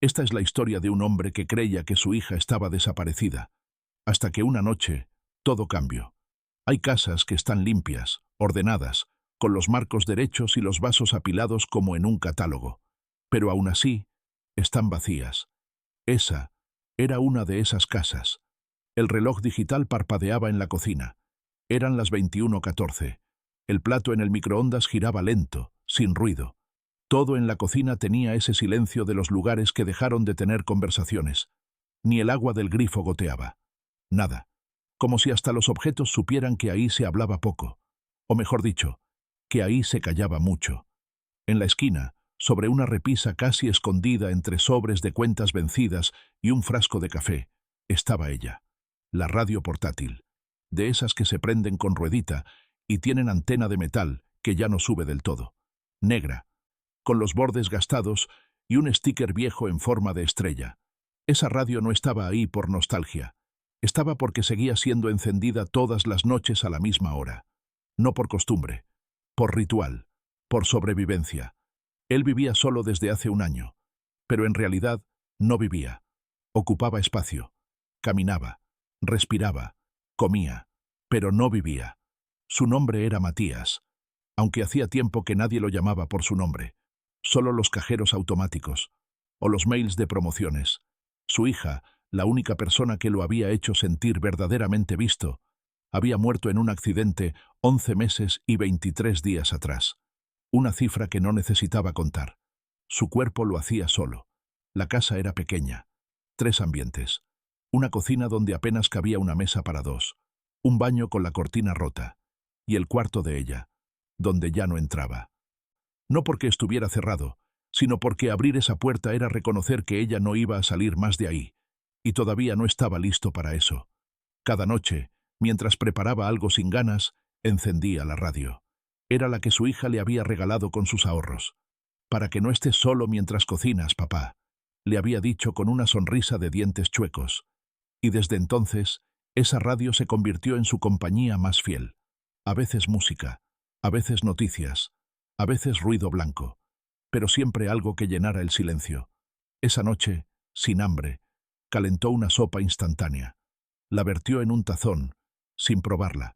Esta es la historia de un hombre que creía que su hija estaba desaparecida, hasta que una noche todo cambió. Hay casas que están limpias, ordenadas, con los marcos derechos y los vasos apilados como en un catálogo, pero aún así están vacías. Esa era una de esas casas. El reloj digital parpadeaba en la cocina. Eran las 21:14. El plato en el microondas giraba lento, sin ruido. Todo en la cocina tenía ese silencio de los lugares que dejaron de tener conversaciones. Ni el agua del grifo goteaba. Nada. Como si hasta los objetos supieran que ahí se hablaba poco. O mejor dicho, que ahí se callaba mucho. En la esquina, sobre una repisa casi escondida entre sobres de cuentas vencidas y un frasco de café, estaba ella. La radio portátil. De esas que se prenden con ruedita y tienen antena de metal que ya no sube del todo. Negra, con los bordes gastados y un sticker viejo en forma de estrella. Esa radio no estaba ahí por nostalgia. Estaba porque seguía siendo encendida todas las noches a la misma hora. No por costumbre, por ritual, por sobrevivencia. Él vivía solo desde hace un año, pero en realidad no vivía. Ocupaba espacio, caminaba, respiraba, comía, pero no vivía. Su nombre era Matías, aunque hacía tiempo que nadie lo llamaba por su nombre. Solo los cajeros automáticos, o los mails de promociones. Su hija, la única persona que lo había hecho sentir verdaderamente visto, había muerto en un accidente 11 meses y 23 días atrás. Una cifra que no necesitaba contar. Su cuerpo lo hacía solo. La casa era pequeña. 3 ambientes. Una cocina donde apenas cabía una mesa para 2. Un baño con la cortina rota. Y el cuarto de ella, donde ya no entraba. No porque estuviera cerrado, sino porque abrir esa puerta era reconocer que ella no iba a salir más de ahí. Y todavía no estaba listo para eso. Cada noche, mientras preparaba algo sin ganas, encendía la radio. Era la que su hija le había regalado con sus ahorros. «Para que no estés solo mientras cocinas, papá», le había dicho con una sonrisa de dientes chuecos. Y desde entonces, esa radio se convirtió en su compañía más fiel. A veces música, a veces noticias, a veces ruido blanco, pero siempre algo que llenara el silencio. Esa noche, sin hambre, calentó una sopa instantánea. La vertió en un tazón, sin probarla.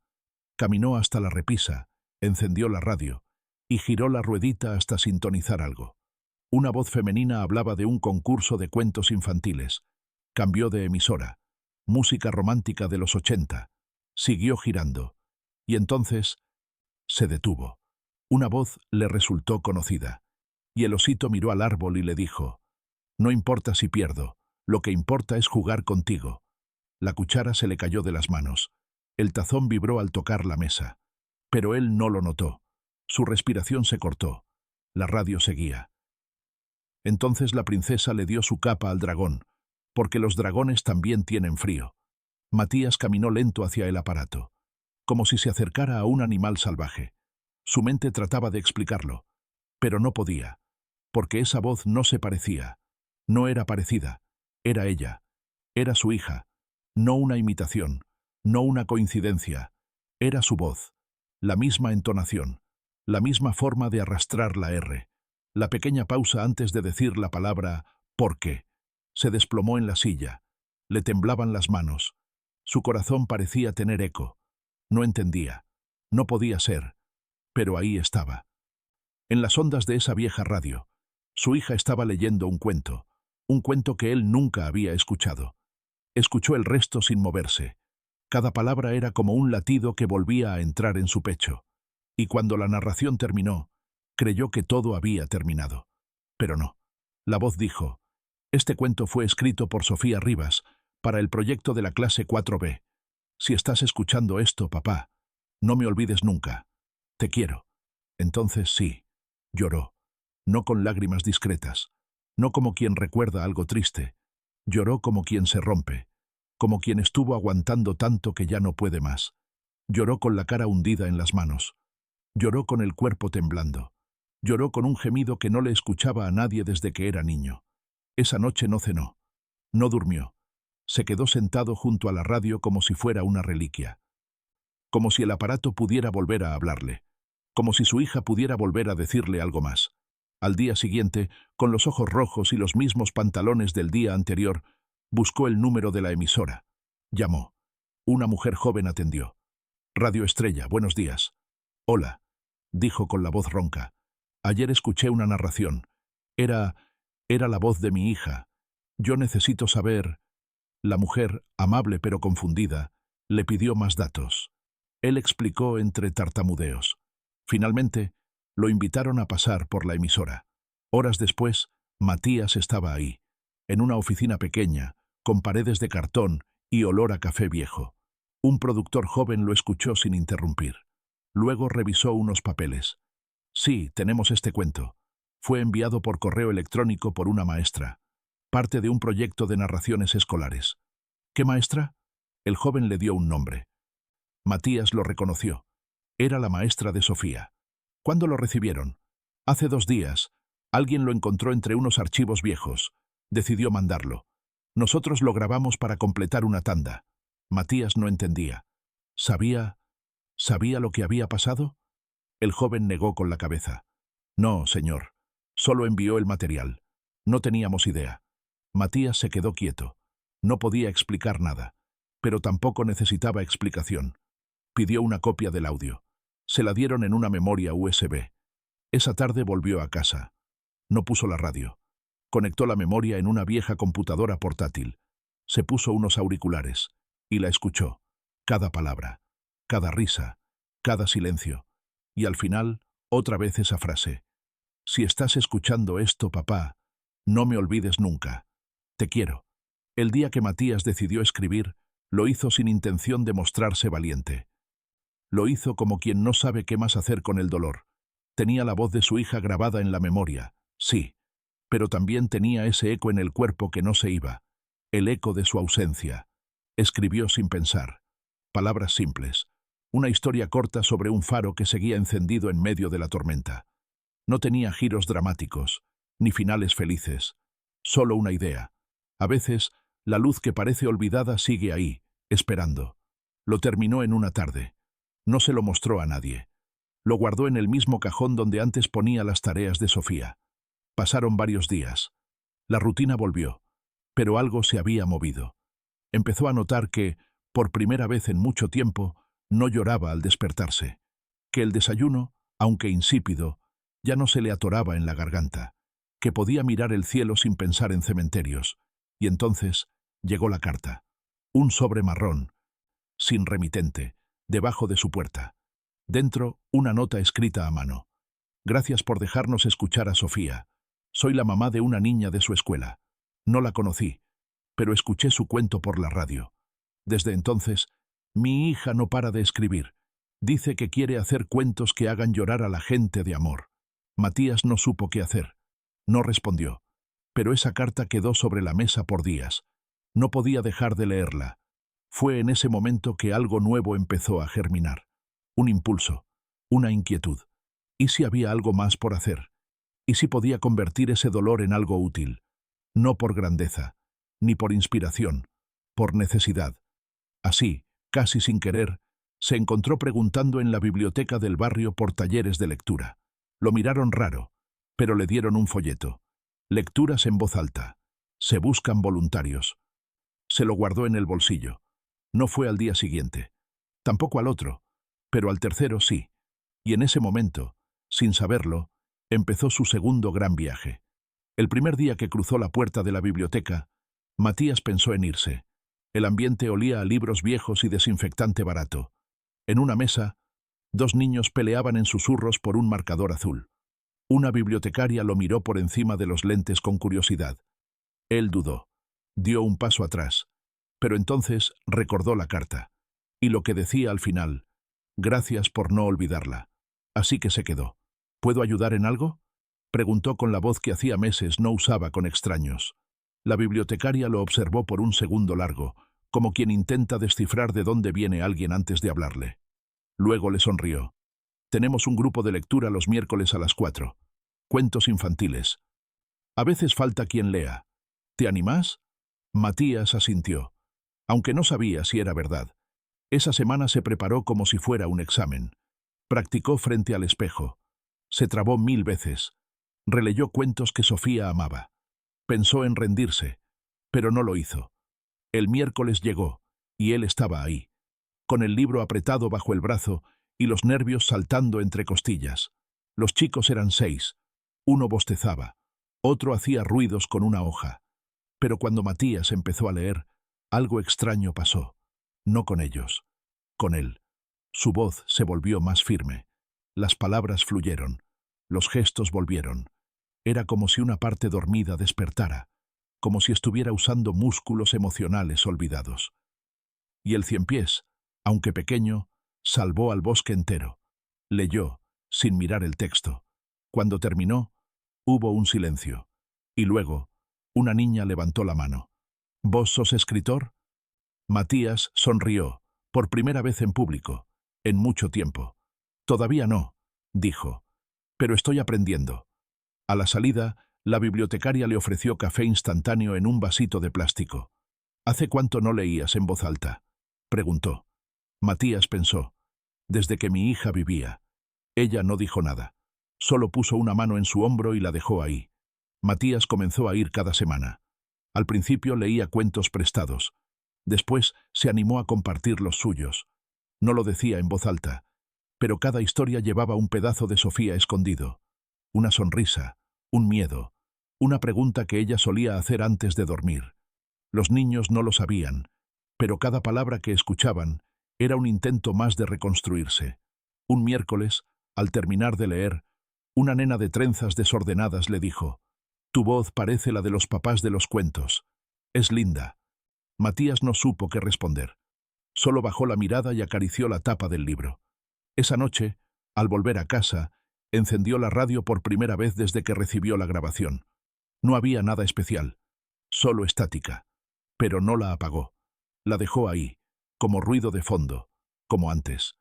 Caminó hasta la repisa, encendió la radio y giró la ruedita hasta sintonizar algo. Una voz femenina hablaba de un concurso de cuentos infantiles. Cambió de emisora. Música romántica de los 80. Siguió girando. Y entonces se detuvo. Una voz le resultó conocida. Y el osito miró al árbol y le dijo: «No importa si pierdo, lo que importa es jugar contigo». La cuchara se le cayó de las manos. El tazón vibró al tocar la mesa. Pero él no lo notó. Su respiración se cortó. La radio seguía. Entonces la princesa le dio su capa al dragón, porque los dragones también tienen frío. Matías caminó lento hacia el aparato, como si se acercara a un animal salvaje. Su mente trataba de explicarlo, pero no podía, porque esa voz no se parecía. No era parecida, era ella. Era su hija, no una imitación, no una coincidencia. Era su voz, la misma entonación, la misma forma de arrastrar la R. La pequeña pausa antes de decir la palabra «¿por qué?». Se desplomó en la silla. Le temblaban las manos. Su corazón parecía tener eco. No entendía. No podía ser. Pero ahí estaba. En las ondas de esa vieja radio, su hija estaba leyendo un cuento que él nunca había escuchado. Escuchó el resto sin moverse. Cada palabra era como un latido que volvía a entrar en su pecho. Y cuando la narración terminó, creyó que todo había terminado. Pero no. La voz dijo: «Este cuento fue escrito por Sofía Rivas para el proyecto de la clase 4B. Si estás escuchando esto, papá, no me olvides nunca. Te quiero». Entonces sí, lloró. No con lágrimas discretas, no como quien recuerda algo triste. Lloró como quien se rompe, como quien estuvo aguantando tanto que ya no puede más. Lloró con la cara hundida en las manos. Lloró con el cuerpo temblando. Lloró con un gemido que no le escuchaba a nadie desde que era niño. Esa noche no cenó. No durmió. Se quedó sentado junto a la radio como si fuera una reliquia. Como si el aparato pudiera volver a hablarle. Como si su hija pudiera volver a decirle algo más. Al día siguiente, con los ojos rojos y los mismos pantalones del día anterior, buscó el número de la emisora. Llamó. Una mujer joven atendió. Radio Estrella, buenos días. Hola, dijo con la voz ronca. Ayer escuché una narración. Era la voz de mi hija. Yo necesito saber... La mujer, amable pero confundida, le pidió más datos. Él explicó entre tartamudeos. Finalmente, lo invitaron a pasar por la emisora. Horas después, Matías estaba ahí, en una oficina pequeña, con paredes de cartón y olor a café viejo. Un productor joven lo escuchó sin interrumpir. Luego revisó unos papeles. Sí, tenemos este cuento. Fue enviado por correo electrónico por una maestra. Parte de un proyecto de narraciones escolares. ¿Qué maestra? El joven le dio un nombre. Matías lo reconoció. Era la maestra de Sofía. ¿Cuándo lo recibieron? Hace 2 días. Alguien lo encontró entre unos archivos viejos. Decidió mandarlo. Nosotros lo grabamos para completar una tanda. Matías no entendía. ¿Sabía lo que había pasado? El joven negó con la cabeza. No, señor. Solo envió el material. No teníamos idea. Matías se quedó quieto. No podía explicar nada, pero tampoco necesitaba explicación. Pidió una copia del audio. Se la dieron en una memoria USB. Esa tarde volvió a casa. No puso la radio. Conectó la memoria en una vieja computadora portátil. Se puso unos auriculares y la escuchó. Cada palabra, cada risa, cada silencio. Y al final, otra vez esa frase. Si estás escuchando esto, papá, no me olvides nunca. Te quiero. El día que Matías decidió escribir, lo hizo sin intención de mostrarse valiente. Lo hizo como quien no sabe qué más hacer con el dolor. Tenía la voz de su hija grabada en la memoria, sí, pero también tenía ese eco en el cuerpo que no se iba, el eco de su ausencia. Escribió sin pensar. Palabras simples. Una historia corta sobre un faro que seguía encendido en medio de la tormenta. No tenía giros dramáticos, ni finales felices. Solo una idea. A veces, la luz que parece olvidada sigue ahí, esperando. Lo terminó en una tarde. No se lo mostró a nadie. Lo guardó en el mismo cajón donde antes ponía las tareas de Sofía. Pasaron varios días. La rutina volvió, pero algo se había movido. Empezó a notar que, por primera vez en mucho tiempo, no lloraba al despertarse. Que el desayuno, aunque insípido, ya no se le atoraba en la garganta. Que podía mirar el cielo sin pensar en cementerios. Y entonces llegó la carta. Un sobre marrón, sin remitente, debajo de su puerta. Dentro, una nota escrita a mano. Gracias por dejarnos escuchar a Sofía. Soy la mamá de una niña de su escuela. No la conocí, pero escuché su cuento por la radio. Desde entonces, mi hija no para de escribir. Dice que quiere hacer cuentos que hagan llorar a la gente de amor. Matías no supo qué hacer. No respondió. Pero esa carta quedó sobre la mesa por días. No podía dejar de leerla. Fue en ese momento que algo nuevo empezó a germinar. Un impulso, una inquietud. ¿Y si había algo más por hacer? ¿Y si podía convertir ese dolor en algo útil? No por grandeza, ni por inspiración, por necesidad. Así, casi sin querer, se encontró preguntando en la biblioteca del barrio por talleres de lectura. Lo miraron raro, pero le dieron un folleto. Lecturas en voz alta. Se buscan voluntarios. Se lo guardó en el bolsillo. No fue al día siguiente. Tampoco al otro, pero al tercero sí. Y en ese momento, sin saberlo, empezó su segundo gran viaje. El primer día que cruzó la puerta de la biblioteca, Matías pensó en irse. El ambiente olía a libros viejos y desinfectante barato. En una mesa, 2 niños peleaban en susurros por un marcador azul. Una bibliotecaria lo miró por encima de los lentes con curiosidad. Él dudó. Dio un paso atrás. Pero entonces recordó la carta. Y lo que decía al final. Gracias por no olvidarla. Así que se quedó. ¿Puedo ayudar en algo? Preguntó con la voz que hacía meses no usaba con extraños. La bibliotecaria lo observó por un segundo largo, como quien intenta descifrar de dónde viene alguien antes de hablarle. Luego le sonrió. Tenemos un grupo de lectura los miércoles a las 4. Cuentos infantiles. A veces falta quien lea. ¿Te animás? Matías asintió, aunque no sabía si era verdad. Esa semana se preparó como si fuera un examen. Practicó frente al espejo. Se trabó 1000 veces. Releyó cuentos que Sofía amaba. Pensó en rendirse, pero no lo hizo. El miércoles llegó, y él estaba ahí, con el libro apretado bajo el brazo y los nervios saltando entre costillas. Los chicos eran 6. Uno bostezaba, otro hacía ruidos con una hoja. Pero cuando Matías empezó a leer, algo extraño pasó. No con ellos, con él. Su voz se volvió más firme. Las palabras fluyeron, los gestos volvieron. Era como si una parte dormida despertara, como si estuviera usando músculos emocionales olvidados. Y el Ciempiés, aunque pequeño, salvó al bosque entero. Leyó, sin mirar el texto. Cuando terminó, hubo un silencio. Y luego, una niña levantó la mano. ¿Vos sos escritor? Matías sonrió, por primera vez en público, en mucho tiempo. Todavía no, dijo, pero estoy aprendiendo. A la salida, la bibliotecaria le ofreció café instantáneo en un vasito de plástico. ¿Hace cuánto no leías en voz alta?, preguntó. Matías pensó. Desde que mi hija vivía. Ella no dijo nada. Solo puso una mano en su hombro y la dejó ahí. Matías comenzó a ir cada semana. Al principio leía cuentos prestados. Después se animó a compartir los suyos. No lo decía en voz alta, pero cada historia llevaba un pedazo de Sofía escondido. Una sonrisa, un miedo, una pregunta que ella solía hacer antes de dormir. Los niños no lo sabían, pero cada palabra que escuchaban era un intento más de reconstruirse. Un miércoles, al terminar de leer, una nena de trenzas desordenadas le dijo: «Tu voz parece la de los papás de los cuentos. Es linda». Matías no supo qué responder. Solo bajó la mirada y acarició la tapa del libro. Esa noche, al volver a casa, encendió la radio por primera vez desde que recibió la grabación. No había nada especial, solo estática. Pero no la apagó. La dejó ahí, como ruido de fondo, como antes.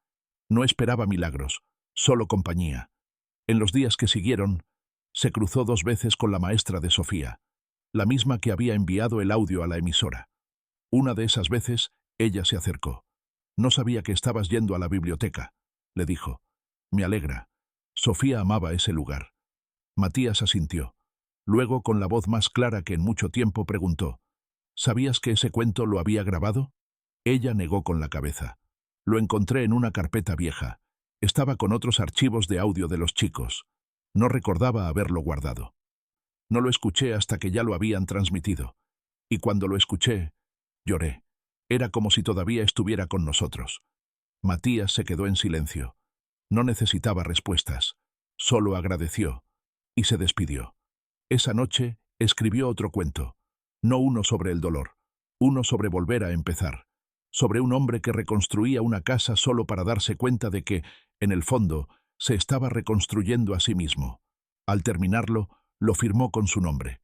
No esperaba milagros, solo compañía. En los días que siguieron, se cruzó 2 veces con la maestra de Sofía, la misma que había enviado el audio a la emisora. Una de esas veces, ella se acercó. «No sabía que estabas yendo a la biblioteca», le dijo. «Me alegra». Sofía amaba ese lugar. Matías asintió. Luego, con la voz más clara que en mucho tiempo, preguntó: «¿Sabías que ese cuento lo había grabado?» Ella negó con la cabeza. «Lo encontré en una carpeta vieja. Estaba con otros archivos de audio de los chicos. No recordaba haberlo guardado. No lo escuché hasta que ya lo habían transmitido. Y cuando lo escuché, lloré. Era como si todavía estuviera con nosotros». Matías se quedó en silencio. No necesitaba respuestas. Solo agradeció. Y se despidió. Esa noche escribió otro cuento. No uno sobre el dolor. Uno sobre volver a empezar. Sobre un hombre que reconstruía una casa solo para darse cuenta de que, en el fondo, se estaba reconstruyendo a sí mismo. Al terminarlo, lo firmó con su nombre.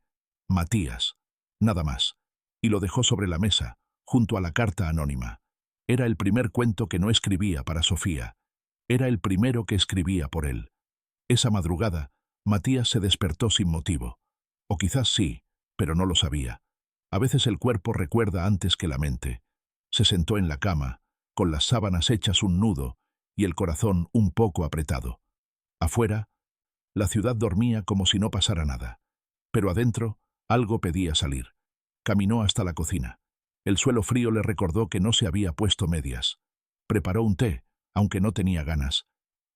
Matías. Nada más. Y lo dejó sobre la mesa, junto a la carta anónima. Era el primer cuento que no escribía para Sofía. Era el primero que escribía por él. Esa madrugada, Matías se despertó sin motivo. O quizás sí, pero no lo sabía. A veces el cuerpo recuerda antes que la mente. Se sentó en la cama, con las sábanas hechas un nudo y el corazón un poco apretado. Afuera, la ciudad dormía como si no pasara nada. Pero adentro, algo pedía salir. Caminó hasta la cocina. El suelo frío le recordó que no se había puesto medias. Preparó un té, aunque no tenía ganas.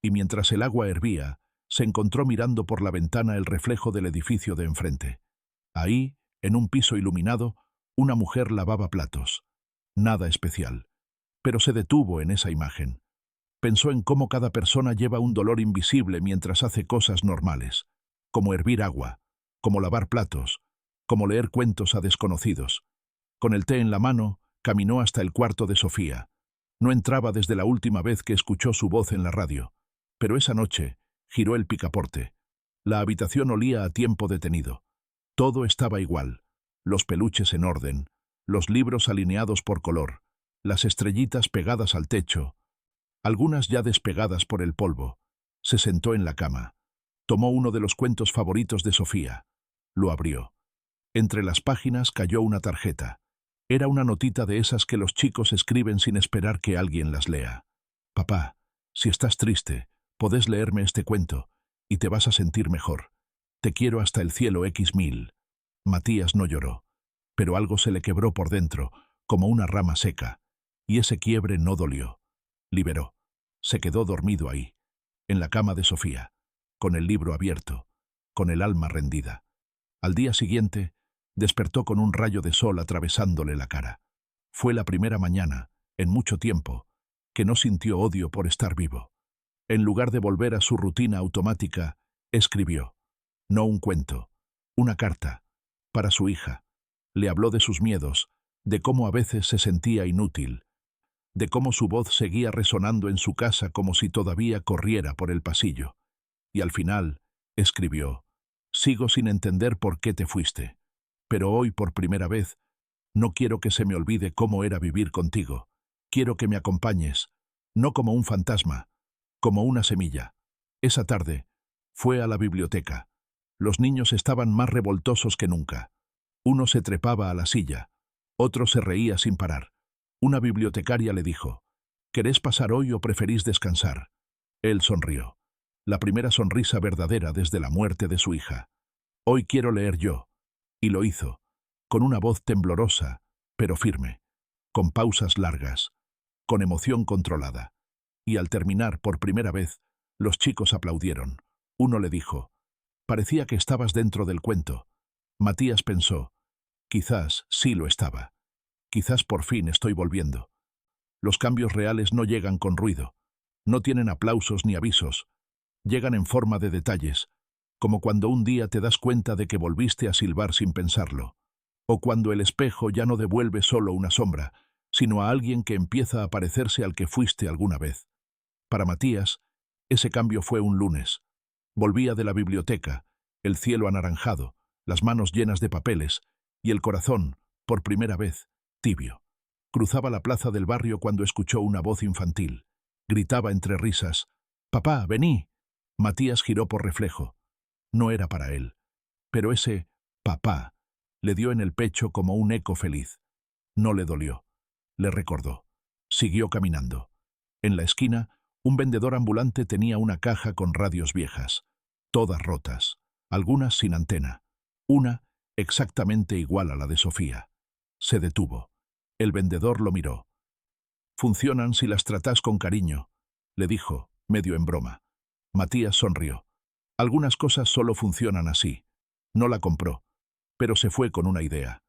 Y mientras el agua hervía, se encontró mirando por la ventana el reflejo del edificio de enfrente. Ahí, en un piso iluminado, una mujer lavaba platos. Nada especial. Pero se detuvo en esa imagen. Pensó en cómo cada persona lleva un dolor invisible mientras hace cosas normales, como hervir agua, como lavar platos, como leer cuentos a desconocidos. Con el té en la mano, caminó hasta el cuarto de Sofía. No entraba desde la última vez que escuchó su voz en la radio, pero esa noche giró el picaporte. La habitación olía a tiempo detenido. Todo estaba igual, los peluches en orden, los libros alineados por color, las estrellitas pegadas al techo, algunas ya despegadas por el polvo. Se sentó en la cama. Tomó uno de los cuentos favoritos de Sofía. Lo abrió. Entre las páginas cayó una tarjeta. Era una notita de esas que los chicos escriben sin esperar que alguien las lea. «Papá, si estás triste, podés leerme este cuento, y te vas a sentir mejor. Te quiero hasta el cielo X1000. Matías no lloró, pero algo se le quebró por dentro, como una rama seca, y ese quiebre no dolió. Liberó. Se quedó dormido ahí, en la cama de Sofía, con el libro abierto, con el alma rendida. Al día siguiente, despertó con un rayo de sol atravesándole la cara. Fue la primera mañana, en mucho tiempo, que no sintió odio por estar vivo. En lugar de volver a su rutina automática, escribió. No un cuento, una carta, para su hija. Le habló de sus miedos, de cómo a veces se sentía inútil, de cómo su voz seguía resonando en su casa como si todavía corriera por el pasillo. Y al final, escribió, sigo sin entender por qué te fuiste, pero hoy por primera vez, no quiero que se me olvide cómo era vivir contigo. Quiero que me acompañes, no como un fantasma, como una semilla. Esa tarde, fue a la biblioteca. Los niños estaban más revoltosos que nunca. Uno se trepaba a la silla, otro se reía sin parar. Una bibliotecaria le dijo, ¿querés pasar hoy o preferís descansar? Él sonrió. La primera sonrisa verdadera desde la muerte de su hija. Hoy quiero leer yo. Y lo hizo, con una voz temblorosa, pero firme, con pausas largas, con emoción controlada. Y al terminar por primera vez, los chicos aplaudieron. Uno le dijo, parecía que estabas dentro del cuento. Matías pensó, quizás sí lo estaba. Quizás por fin estoy volviendo. Los cambios reales no llegan con ruido. No tienen aplausos ni avisos. Llegan en forma de detalles, como cuando un día te das cuenta de que volviste a silbar sin pensarlo, o cuando el espejo ya no devuelve solo una sombra, sino a alguien que empieza a parecerse al que fuiste alguna vez. Para Matías, ese cambio fue un lunes. Volvía de la biblioteca, el cielo anaranjado, las manos llenas de papeles, y el corazón, por primera vez, tibio. Cruzaba la plaza del barrio cuando escuchó una voz infantil. Gritaba entre risas, «¡Papá, vení!». Matías giró por reflejo. No era para él. Pero ese «papá» le dio en el pecho como un eco feliz. No le dolió. Le recordó. Siguió caminando. En la esquina, un vendedor ambulante tenía una caja con radios viejas, todas rotas, algunas sin antena. Una exactamente igual a la de Sofía. Se detuvo. El vendedor lo miró. «Funcionan si las tratás con cariño», le dijo, medio en broma. Matías sonrió. Algunas cosas solo funcionan así. No la compró, pero se fue con una idea.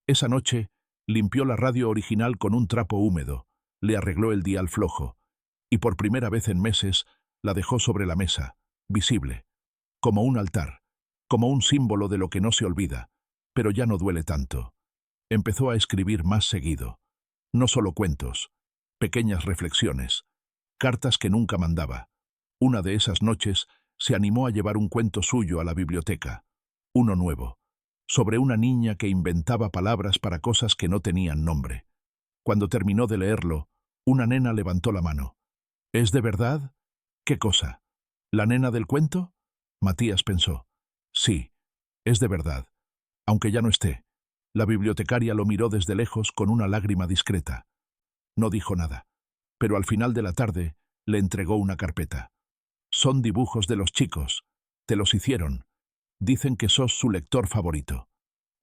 Esa noche, limpió la radio original con un trapo húmedo, le arregló el dial flojo, y por primera vez en meses, la dejó sobre la mesa, visible, como un altar, como un símbolo de lo que no se olvida, pero ya no duele tanto. Empezó a escribir más seguido. No solo cuentos, pequeñas reflexiones, cartas que nunca mandaba. Una de esas noches se animó a llevar un cuento suyo a la biblioteca, uno nuevo, sobre una niña que inventaba palabras para cosas que no tenían nombre. Cuando terminó de leerlo, una nena levantó la mano. «¿Es de verdad? ¿Qué cosa? ¿La nena del cuento?». Matías pensó. Sí, es de verdad, aunque ya no esté. La bibliotecaria lo miró desde lejos con una lágrima discreta. No dijo nada, pero al final de la tarde le entregó una carpeta. «Son dibujos de los chicos. Te los hicieron. Dicen que sos su lector favorito».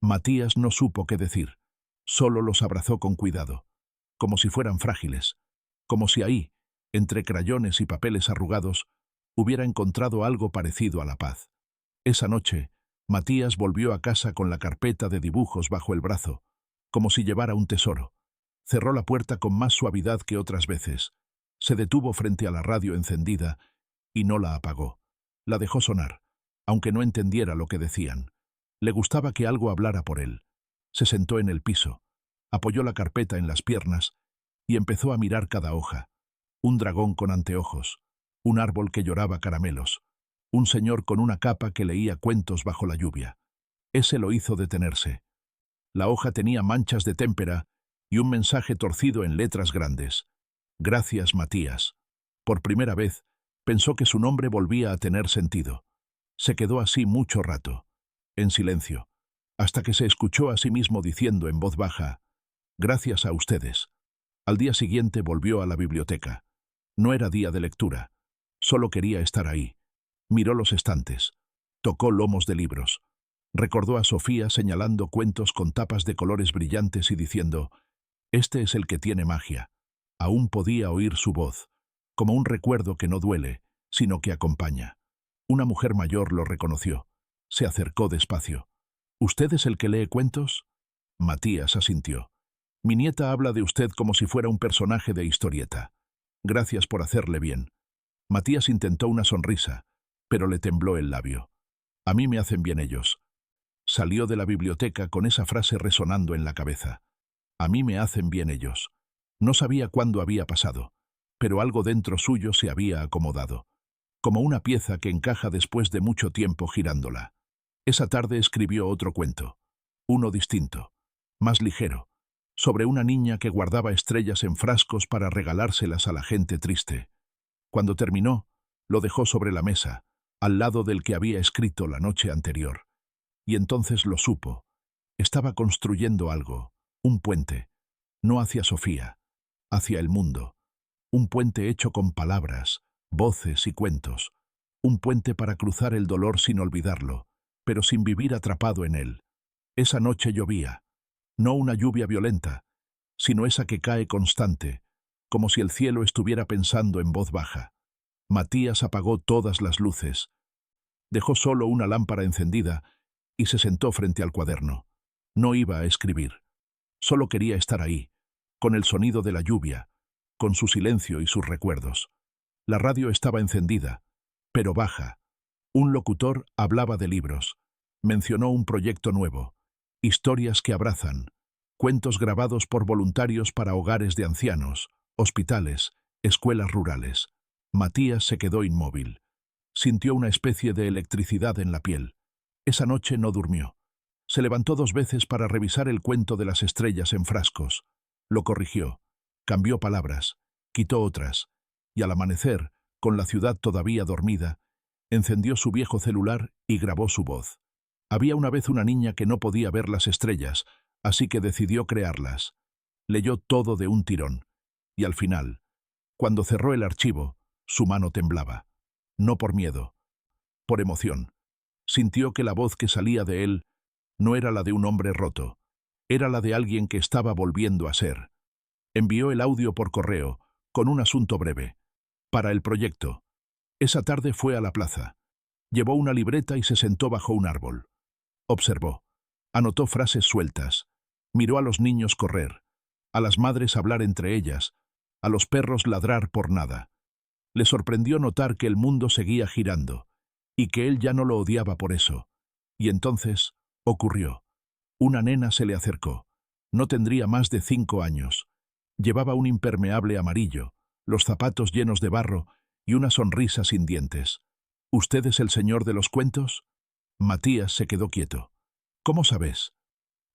Matías no supo qué decir. Solo los abrazó con cuidado, como si fueran frágiles, como si ahí, entre crayones y papeles arrugados, hubiera encontrado algo parecido a la paz. Esa noche, Matías volvió a casa con la carpeta de dibujos bajo el brazo, como si llevara un tesoro. Cerró la puerta con más suavidad que otras veces. Se detuvo frente a la radio encendida y no la apagó. La dejó sonar, aunque no entendiera lo que decían. Le gustaba que algo hablara por él. Se sentó en el piso, apoyó la carpeta en las piernas y empezó a mirar cada hoja. Un dragón con anteojos, un árbol que lloraba caramelos, un señor con una capa que leía cuentos bajo la lluvia. Ese lo hizo detenerse. La hoja tenía manchas de témpera y un mensaje torcido en letras grandes. «Gracias, Matías». Por primera vez, pensó que su nombre volvía a tener sentido. Se quedó así mucho rato, en silencio, hasta que se escuchó a sí mismo diciendo en voz baja, «Gracias a ustedes». Al día siguiente volvió a la biblioteca. No era día de lectura. Solo quería estar ahí. Miró los estantes. Tocó lomos de libros. Recordó a Sofía señalando cuentos con tapas de colores brillantes y diciendo, «Este es el que tiene magia». Aún podía oír su voz, como un recuerdo que no duele, sino que acompaña. Una mujer mayor lo reconoció. Se acercó despacio. «¿Usted es el que lee cuentos?» Matías asintió. «Mi nieta habla de usted como si fuera un personaje de historieta. Gracias por hacerle bien». Matías intentó una sonrisa, pero le tembló el labio. «A mí me hacen bien ellos». Salió de la biblioteca con esa frase resonando en la cabeza. «A mí me hacen bien ellos». No sabía cuándo había pasado, pero algo dentro suyo se había acomodado, como una pieza que encaja después de mucho tiempo girándola. Esa tarde escribió otro cuento, uno distinto, más ligero, sobre una niña que guardaba estrellas en frascos para regalárselas a la gente triste. Cuando terminó, lo dejó sobre la mesa, al lado del que había escrito la noche anterior. Y entonces lo supo. Estaba construyendo algo, un puente, no hacia Sofía, hacia el mundo. Un puente hecho con palabras, voces y cuentos. Un puente para cruzar el dolor sin olvidarlo, pero sin vivir atrapado en él. Esa noche llovía. No una lluvia violenta, sino esa que cae constante, como si el cielo estuviera pensando en voz baja. Matías apagó todas las luces. Dejó solo una lámpara encendida y se sentó frente al cuaderno. No iba a escribir. Solo quería estar ahí, con el sonido de la lluvia, con su silencio y sus recuerdos. La radio estaba encendida, pero baja. Un locutor hablaba de libros. Mencionó un proyecto nuevo. Historias que abrazan. Cuentos grabados por voluntarios para hogares de ancianos, hospitales, escuelas rurales. Matías se quedó inmóvil. Sintió una especie de electricidad en la piel. Esa noche no durmió. Se levantó 2 veces para revisar el cuento de las estrellas en frascos. Lo corrigió. Cambió palabras. Quitó otras. Y al amanecer, con la ciudad todavía dormida, encendió su viejo celular y grabó su voz. Había una vez una niña que no podía ver las estrellas, así que decidió crearlas. Leyó todo de un tirón. Y al final, cuando cerró el archivo, su mano temblaba. No por miedo, por emoción. Sintió que la voz que salía de él no era la de un hombre roto, era la de alguien que estaba volviendo a ser. Envió el audio por correo, con un asunto breve. Para el proyecto. Esa tarde fue a la plaza. Llevó una libreta y se sentó bajo un árbol. Observó. Anotó frases sueltas. Miró a los niños correr, a las madres hablar entre ellas, a los perros ladrar por nada. Le sorprendió notar que el mundo seguía girando, y que él ya no lo odiaba por eso. Y entonces, ocurrió. Una nena se le acercó. No tendría más de 5 años. Llevaba un impermeable amarillo, los zapatos llenos de barro y una sonrisa sin dientes. ¿Usted es el señor de los cuentos? Matías se quedó quieto. ¿Cómo sabes?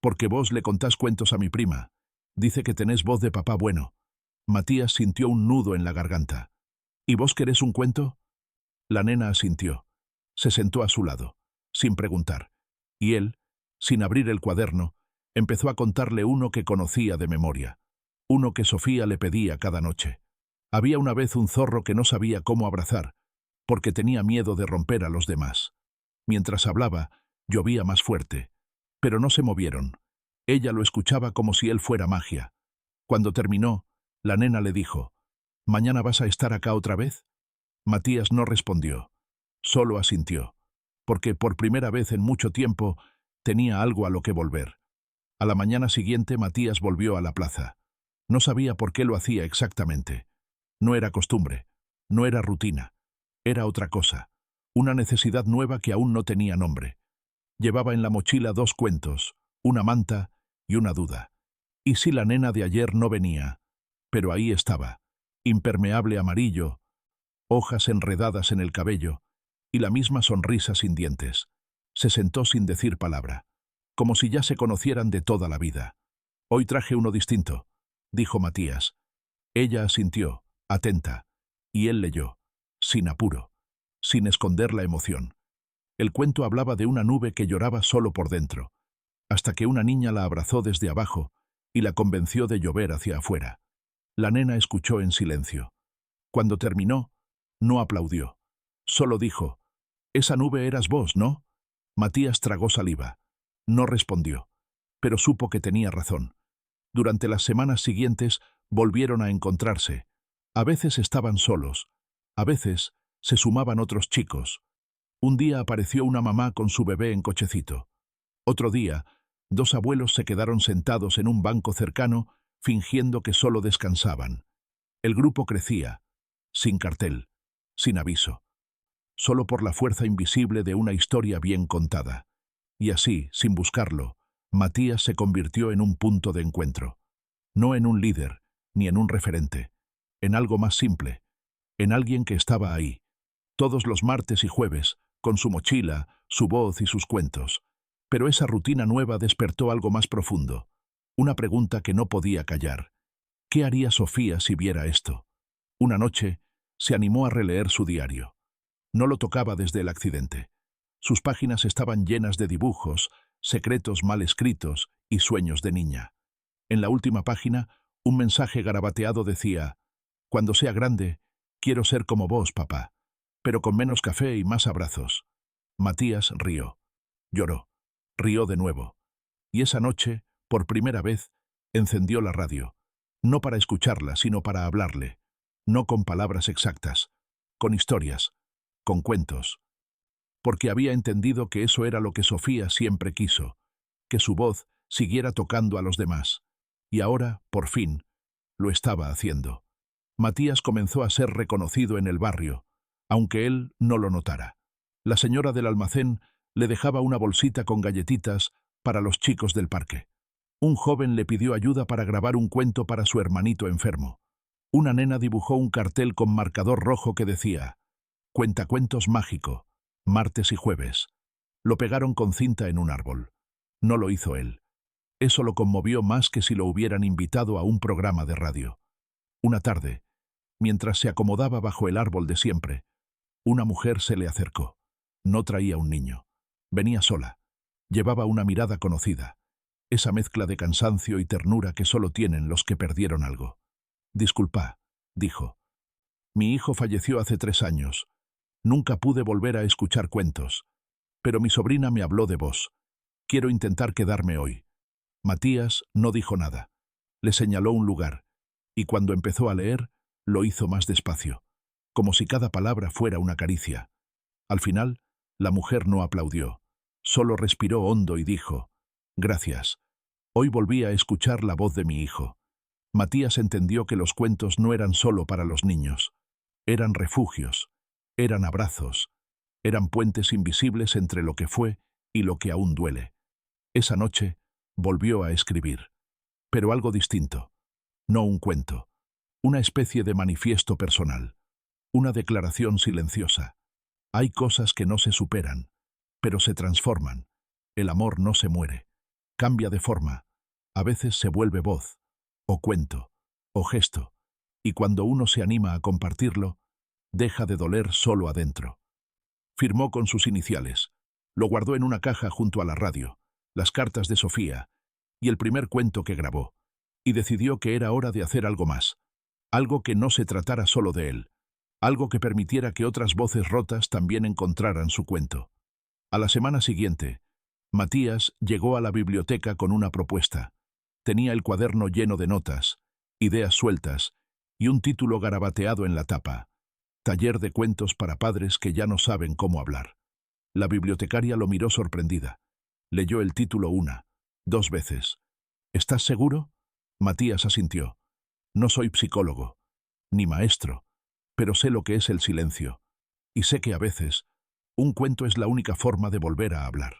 Porque vos le contás cuentos a mi prima. Dice que tenés voz de papá bueno. Matías sintió un nudo en la garganta. ¿Y vos querés un cuento? La nena asintió. Se sentó a su lado, sin preguntar. Y él, sin abrir el cuaderno, empezó a contarle uno que conocía de memoria. Uno que Sofía le pedía cada noche. Había una vez un zorro que no sabía cómo abrazar, porque tenía miedo de romper a los demás. Mientras hablaba, llovía más fuerte. Pero no se movieron. Ella lo escuchaba como si él fuera magia. Cuando terminó, la nena le dijo, «¿Mañana vas a estar acá otra vez?» Matías no respondió. Solo asintió, porque por primera vez en mucho tiempo tenía algo a lo que volver. A la mañana siguiente Matías volvió a la plaza. No sabía por qué lo hacía exactamente. No era costumbre, no era rutina. Era otra cosa, una necesidad nueva que aún no tenía nombre. Llevaba en la mochila 2 cuentos, una manta y una duda. ¿Y si la nena de ayer no venía? Pero ahí estaba, impermeable amarillo, hojas enredadas en el cabello y la misma sonrisa sin dientes. Se sentó sin decir palabra, como si ya se conocieran de toda la vida. «Hoy traje uno distinto», dijo Matías. Ella asintió, atenta, y él leyó, sin apuro, sin esconder la emoción. El cuento hablaba de una nube que lloraba solo por dentro, hasta que una niña la abrazó desde abajo y la convenció de llover hacia afuera. La nena escuchó en silencio. Cuando terminó, no aplaudió. Solo dijo, Esa nube eras vos, ¿no? Matías tragó saliva. No respondió, pero supo que tenía razón. Durante las semanas siguientes volvieron a encontrarse. A veces estaban solos, a veces se sumaban otros chicos. Un día apareció una mamá con su bebé en cochecito. Otro día, dos abuelos se quedaron sentados en un banco cercano, fingiendo que solo descansaban. El grupo crecía, sin cartel, sin aviso, solo por la fuerza invisible de una historia bien contada. Y así, sin buscarlo, Matías se convirtió en un punto de encuentro. No en un líder, ni en un referente, en algo más simple, en alguien que estaba ahí, todos los martes y jueves, con su mochila, su voz y sus cuentos. Pero esa rutina nueva despertó algo más profundo, una pregunta que no podía callar. ¿Qué haría Sofía si viera esto? Una noche, se animó a releer su diario. No lo tocaba desde el accidente. Sus páginas estaban llenas de dibujos, secretos mal escritos y sueños de niña. En la última página, un mensaje garabateado decía: «Cuando sea grande, quiero ser como vos, papá, pero con menos café y más abrazos». Matías rió. Lloró. Rió de nuevo. Y esa noche, por primera vez, encendió la radio. No para escucharla, sino para hablarle. No con palabras exactas, con historias, con cuentos. Porque había entendido que eso era lo que Sofía siempre quiso, que su voz siguiera tocando a los demás. Y ahora, por fin, lo estaba haciendo. Matías comenzó a ser reconocido en el barrio, aunque él no lo notara. La señora del almacén le dejaba una bolsita con galletitas para los chicos del parque. Un joven le pidió ayuda para grabar un cuento para su hermanito enfermo. Una nena dibujó un cartel con marcador rojo que decía: «Cuentacuentos mágico, martes y jueves». Lo pegaron con cinta en un árbol. No lo hizo él. Eso lo conmovió más que si lo hubieran invitado a un programa de radio. Una tarde, mientras se acomodaba bajo el árbol de siempre, una mujer se le acercó. No traía un niño. Venía sola. Llevaba una mirada conocida, esa mezcla de cansancio y ternura que solo tienen los que perdieron algo. «Disculpa», dijo. «Mi hijo falleció hace 3 años. Nunca pude volver a escuchar cuentos. Pero mi sobrina me habló de vos. Quiero intentar quedarme hoy». Matías no dijo nada. Le señaló un lugar, y cuando empezó a leer, lo hizo más despacio, como si cada palabra fuera una caricia. Al final, la mujer no aplaudió. Solo respiró hondo y dijo: «Gracias. Hoy volví a escuchar la voz de mi hijo». Matías entendió que los cuentos no eran solo para los niños. Eran refugios, eran abrazos, eran puentes invisibles entre lo que fue y lo que aún duele. Esa noche volvió a escribir, pero algo distinto. No un cuento, una especie de manifiesto personal, una declaración silenciosa. Hay cosas que no se superan, pero se transforman. El amor no se muere, cambia de forma. A veces se vuelve voz, o cuento, o gesto, y cuando uno se anima a compartirlo, deja de doler solo adentro. Firmó con sus iniciales, lo guardó en una caja junto a la radio, las cartas de Sofía y el primer cuento que grabó, y decidió que era hora de hacer algo más, algo que no se tratara solo de él, algo que permitiera que otras voces rotas también encontraran su cuento. A la semana siguiente, Matías llegó a la biblioteca con una propuesta. Tenía el cuaderno lleno de notas, ideas sueltas y un título garabateado en la tapa: «Taller de cuentos para padres que ya no saben cómo hablar». La bibliotecaria lo miró sorprendida. Leyó el título 1, 2 veces. «¿Estás seguro?» Matías asintió. «No soy psicólogo, ni maestro, pero sé lo que es el silencio. Y sé que a veces, un cuento es la única forma de volver a hablar».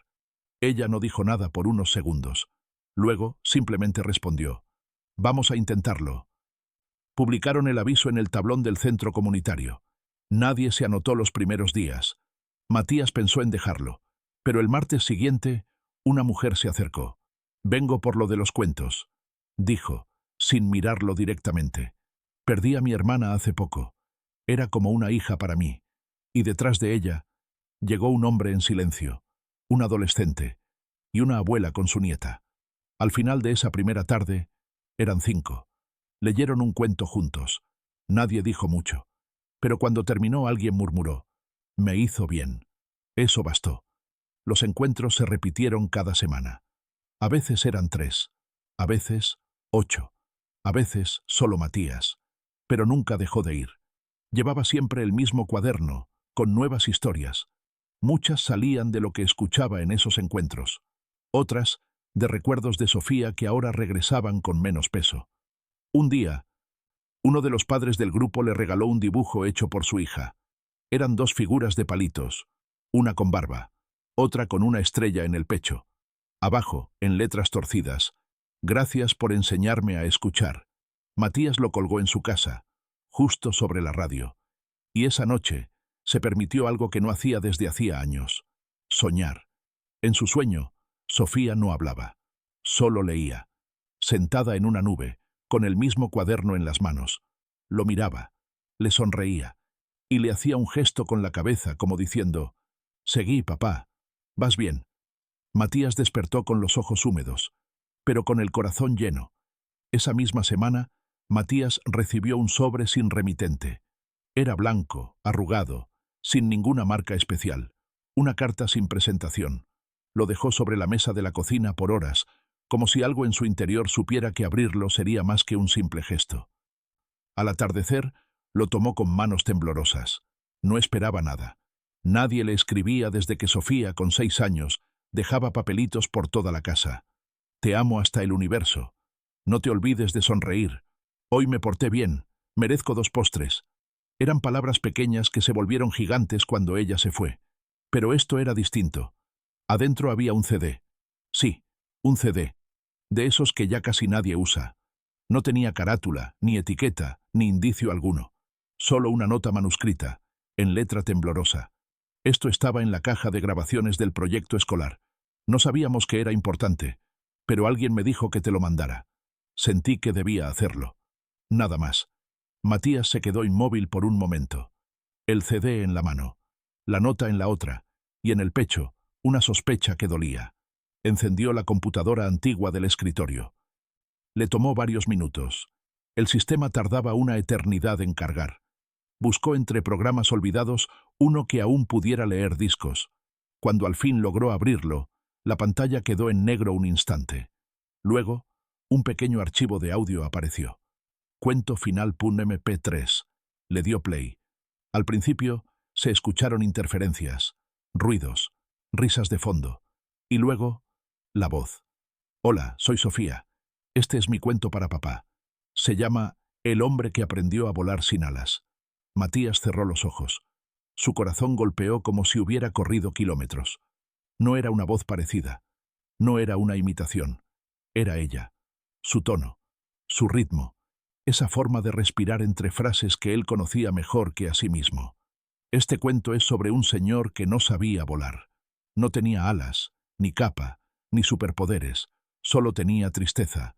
Ella no dijo nada por unos segundos. Luego, simplemente respondió: «Vamos a intentarlo». Publicaron el aviso en el tablón del centro comunitario. Nadie se anotó los primeros días. Matías pensó en dejarlo, pero el martes siguiente, una mujer se acercó. «Vengo por lo de los cuentos», dijo, sin mirarlo directamente. «Perdí a mi hermana hace poco. Era como una hija para mí. Y detrás de ella, llegó un hombre en silencio, un adolescente, y una abuela con su nieta. Al final de esa primera tarde, eran 5. Leyeron un cuento juntos. Nadie dijo mucho. Pero cuando terminó, alguien murmuró: «Me hizo bien». Eso bastó. Los encuentros se repitieron cada semana. A veces eran 3, a veces 8, a veces solo Matías. Pero nunca dejó de ir. Llevaba siempre el mismo cuaderno, con nuevas historias. Muchas salían de lo que escuchaba en esos encuentros. Otras, de recuerdos de Sofía que ahora regresaban con menos peso. Un día, uno de los padres del grupo le regaló un dibujo hecho por su hija. Eran 2 figuras de palitos, una con barba, otra con una estrella en el pecho. Abajo, en letras torcidas, «Gracias por enseñarme a escuchar». Matías lo colgó en su casa, justo sobre la radio. Y esa noche se permitió algo que no hacía desde hacía años: soñar. En su sueño, Sofía no hablaba, solo leía. Sentada en una nube, con el mismo cuaderno en las manos. Lo miraba, le sonreía, y le hacía un gesto con la cabeza como diciendo: «Seguí, papá. ¿Vas bien?». Matías despertó con los ojos húmedos, pero con el corazón lleno. Esa misma semana, Matías recibió un sobre sin remitente. Era blanco, arrugado, sin ninguna marca especial. Una carta sin presentación. Lo dejó sobre la mesa de la cocina por horas, como si algo en su interior supiera que abrirlo sería más que un simple gesto. Al atardecer, lo tomó con manos temblorosas. No esperaba nada. Nadie le escribía desde que Sofía, con 6 años, dejaba papelitos por toda la casa. «Te amo hasta el universo. No te olvides de sonreír. Hoy me porté bien. Merezco 2 postres». Eran palabras pequeñas que se volvieron gigantes cuando ella se fue. Pero esto era distinto. Adentro había un CD. Sí, un CD. De esos que ya casi nadie usa. No tenía carátula, ni etiqueta, ni indicio alguno. Solo una nota manuscrita, en letra temblorosa. Esto estaba en la caja de grabaciones del proyecto escolar. No sabíamos que era importante, pero alguien me dijo que te lo mandara. Sentí que debía hacerlo. Nada más. Matías se quedó inmóvil por un momento. El CD en la mano, la nota en la otra, y en el pecho, una sospecha que dolía. Encendió la computadora antigua del escritorio. Le tomó varios minutos. El sistema tardaba una eternidad en cargar. Buscó entre programas olvidados uno que aún pudiera leer discos. Cuando al fin logró abrirlo, la pantalla quedó en negro un instante. Luego, un pequeño archivo de audio apareció. Cuento final .mp3. Le dio play. Al principio, se escucharon interferencias, ruidos, risas de fondo. Y luego, la voz. «Hola, soy Sofía. Este es mi cuento para papá. Se llama El hombre que aprendió a volar sin alas». Matías cerró los ojos. Su corazón golpeó como si hubiera corrido kilómetros. No era una voz parecida. No era una imitación. Era ella. Su tono. Su ritmo. Esa forma de respirar entre frases que él conocía mejor que a sí mismo. Este cuento es sobre un señor que no sabía volar. No tenía alas, ni capa, ni superpoderes. Solo tenía tristeza.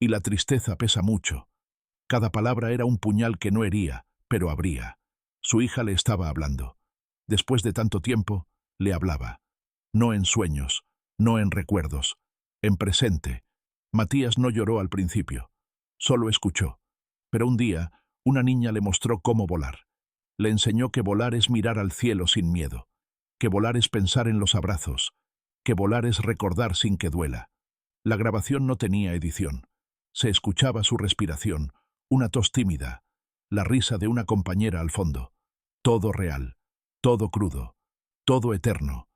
Y la tristeza pesa mucho. Cada palabra era un puñal que no hería, pero abría. Su hija le estaba hablando. Después de tanto tiempo, le hablaba. No en sueños, no en recuerdos, en presente. Matías no lloró al principio. Solo escuchó. Pero un día, una niña le mostró cómo volar. Le enseñó que volar es mirar al cielo sin miedo, que volar es pensar en los abrazos, que volar es recordar sin que duela. La grabación no tenía edición. Se escuchaba su respiración, una tos tímida, la risa de una compañera al fondo. Todo real, todo crudo, todo eterno.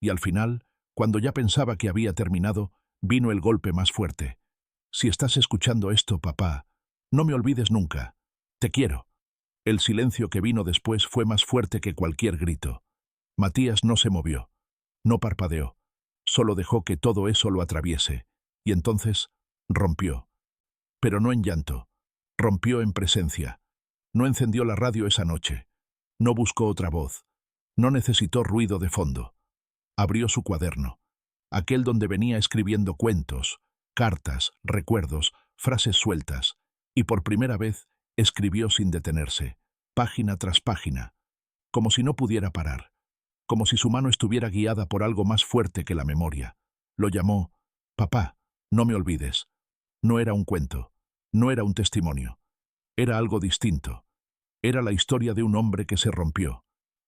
Y al final, cuando ya pensaba que había terminado, vino el golpe más fuerte. «Si estás escuchando esto, papá, no me olvides nunca. Te quiero». El silencio que vino después fue más fuerte que cualquier grito. Matías no se movió, no parpadeó, solo dejó que todo eso lo atraviese, y entonces rompió. Pero no en llanto, rompió en presencia. No encendió la radio esa noche, no buscó otra voz, no necesitó ruido de fondo. Abrió su cuaderno, aquel donde venía escribiendo cuentos, cartas, recuerdos, frases sueltas, y por primera vez escribió sin detenerse, página tras página, como si no pudiera parar, como si su mano estuviera guiada por algo más fuerte que la memoria. Lo llamó «Papá, no me olvides». No era un cuento, no era un testimonio, era algo distinto. Era la historia de un hombre que se rompió,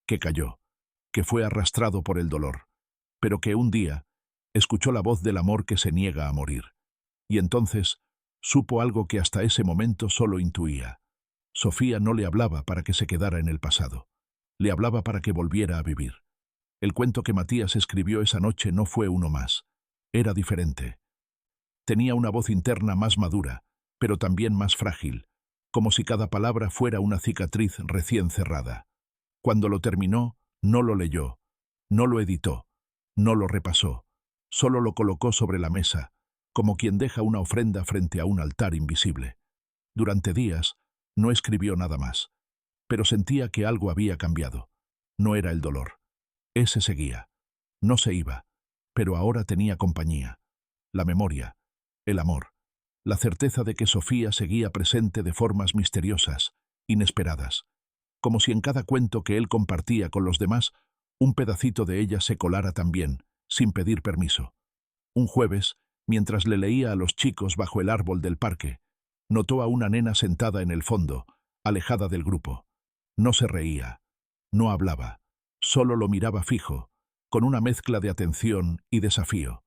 que cayó, que fue arrastrado por el dolor, pero que un día escuchó la voz del amor que se niega a morir. Y entonces supo algo que hasta ese momento solo intuía. Sofía no le hablaba para que se quedara en el pasado. Le hablaba para que volviera a vivir. El cuento que Matías escribió esa noche no fue uno más. Era diferente. Tenía una voz interna más madura, pero también más frágil, como si cada palabra fuera una cicatriz recién cerrada. Cuando lo terminó, no lo leyó, no lo editó, no lo repasó, solo lo colocó sobre la mesa, como quien deja una ofrenda frente a un altar invisible. Durante días, no escribió nada más, pero sentía que algo había cambiado. No era el dolor. Ese seguía. No se iba, pero ahora tenía compañía. La memoria, el amor, la certeza de que Sofía seguía presente de formas misteriosas, inesperadas, como si en cada cuento que él compartía con los demás, un pedacito de ella se colara también, sin pedir permiso. Un jueves, mientras le leía a los chicos bajo el árbol del parque, notó a una nena sentada en el fondo, alejada del grupo. No se reía, no hablaba, solo lo miraba fijo, con una mezcla de atención y desafío.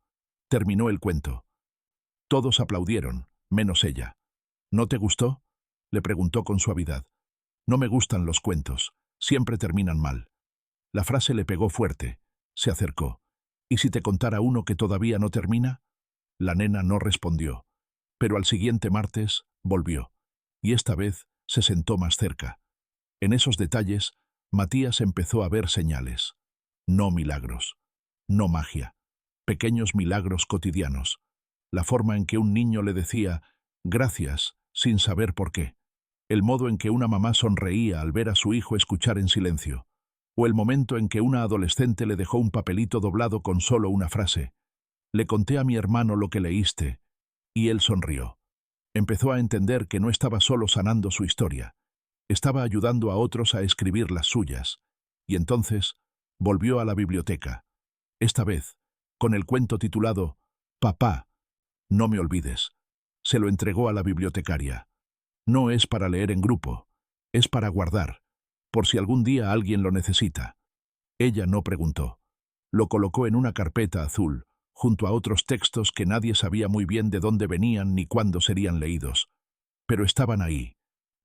Terminó el cuento. Todos aplaudieron, menos ella. ¿No te gustó?, le preguntó con suavidad. No me gustan los cuentos, siempre terminan mal. La frase le pegó fuerte. Se acercó. ¿Y si te contara uno que todavía no termina? La nena no respondió, pero al siguiente martes volvió, y esta vez se sentó más cerca. En esos detalles, Matías empezó a ver señales. No milagros, no magia, pequeños milagros cotidianos. La forma en que un niño le decía «gracias» sin saber por qué. El modo en que una mamá sonreía al ver a su hijo escuchar en silencio. O el momento en que una adolescente le dejó un papelito doblado con solo una frase. «Le conté a mi hermano lo que leíste», y él sonrió. Empezó a entender que no estaba solo sanando su historia. Estaba ayudando a otros a escribir las suyas. Y entonces volvió a la biblioteca. Esta vez, con el cuento titulado «Papá, no me olvides». Se lo entregó a la bibliotecaria. No es para leer en grupo, es para guardar, por si algún día alguien lo necesita. Ella no preguntó. Lo colocó en una carpeta azul, junto a otros textos que nadie sabía muy bien de dónde venían ni cuándo serían leídos. Pero estaban ahí,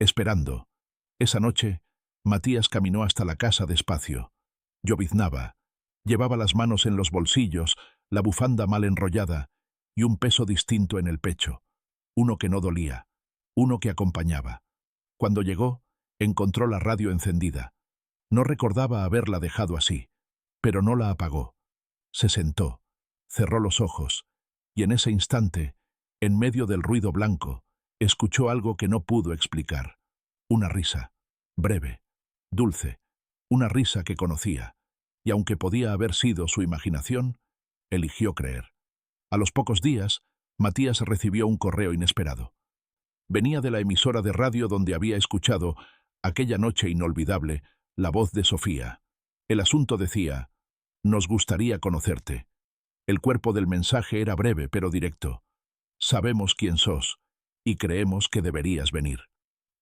esperando. Esa noche, Matías caminó hasta la casa despacio. Lloviznaba. Llevaba las manos en los bolsillos, la bufanda mal enrollada y un peso distinto en el pecho. Uno que no dolía, uno que acompañaba. Cuando llegó, encontró la radio encendida. No recordaba haberla dejado así, pero no la apagó. Se sentó, cerró los ojos, y en ese instante, en medio del ruido blanco, escuchó algo que no pudo explicar. Una risa, breve, dulce, una risa que conocía, y aunque podía haber sido su imaginación, eligió creer. A los pocos días, Matías recibió un correo inesperado. Venía de la emisora de radio donde había escuchado, aquella noche inolvidable, la voz de Sofía. El asunto decía: «Nos gustaría conocerte». El cuerpo del mensaje era breve pero directo. «Sabemos quién sos, y creemos que deberías venir».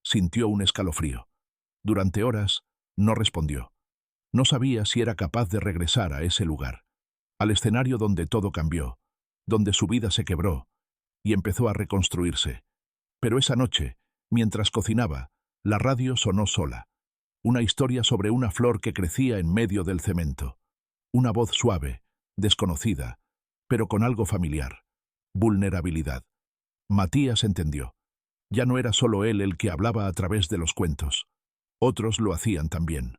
Sintió un escalofrío. Durante horas, no respondió. No sabía si era capaz de regresar a ese lugar, al escenario donde todo cambió, donde su vida se quebró y empezó a reconstruirse. Pero esa noche, mientras cocinaba, la radio sonó sola. Una historia sobre una flor que crecía en medio del cemento. Una voz suave, desconocida, pero con algo familiar. Vulnerabilidad. Matías entendió. Ya no era solo él el que hablaba a través de los cuentos. Otros lo hacían también.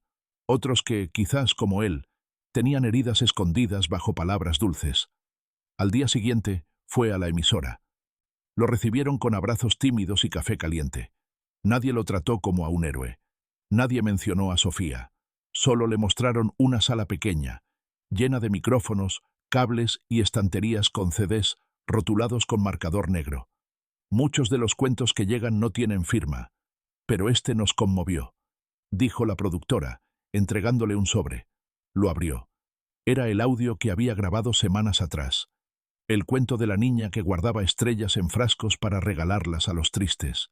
Otros que, quizás como él, tenían heridas escondidas bajo palabras dulces. Al día siguiente, fue a la emisora. Lo recibieron con abrazos tímidos y café caliente. Nadie lo trató como a un héroe. Nadie mencionó a Sofía. Solo le mostraron una sala pequeña, llena de micrófonos, cables y estanterías con CDs rotulados con marcador negro. Muchos de los cuentos que llegan no tienen firma, pero este nos conmovió, dijo la productora, entregándole un sobre. Lo abrió. Era el audio que había grabado semanas atrás. El cuento de la niña que guardaba estrellas en frascos para regalarlas a los tristes.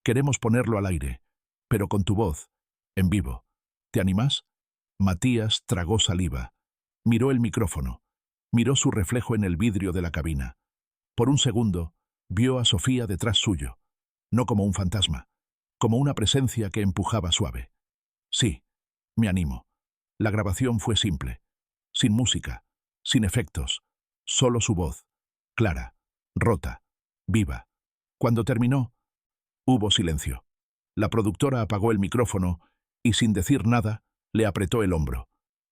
Queremos ponerlo al aire, pero con tu voz, en vivo. ¿Te animas? Matías tragó saliva. Miró el micrófono. Miró su reflejo en el vidrio de la cabina. Por un segundo, vio a Sofía detrás suyo, no como un fantasma, como una presencia que empujaba suave. Sí, me animo. La grabación fue simple, sin música, sin efectos, solo su voz, clara, rota, viva. Cuando terminó, hubo silencio. La productora apagó el micrófono y, sin decir nada, le apretó el hombro.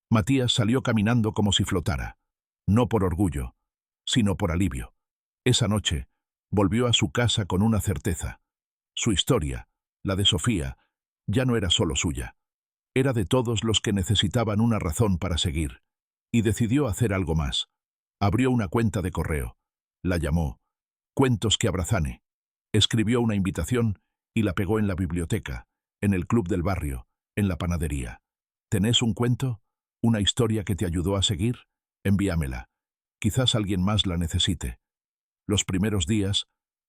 Matías salió caminando como si flotara, no por orgullo, sino por alivio. Esa noche, volvió a su casa con una certeza. Su historia, la de Sofía, ya no era solo suya. Era de todos los que necesitaban una razón para seguir. Y decidió hacer algo más. Abrió una cuenta de correo. La llamó Cuentos que Abrazane. Escribió una invitación y la pegó en la biblioteca, en el club del barrio, en la panadería. ¿Tenés un cuento? ¿Una historia que te ayudó a seguir? Envíamela. Quizás alguien más la necesite. Los primeros días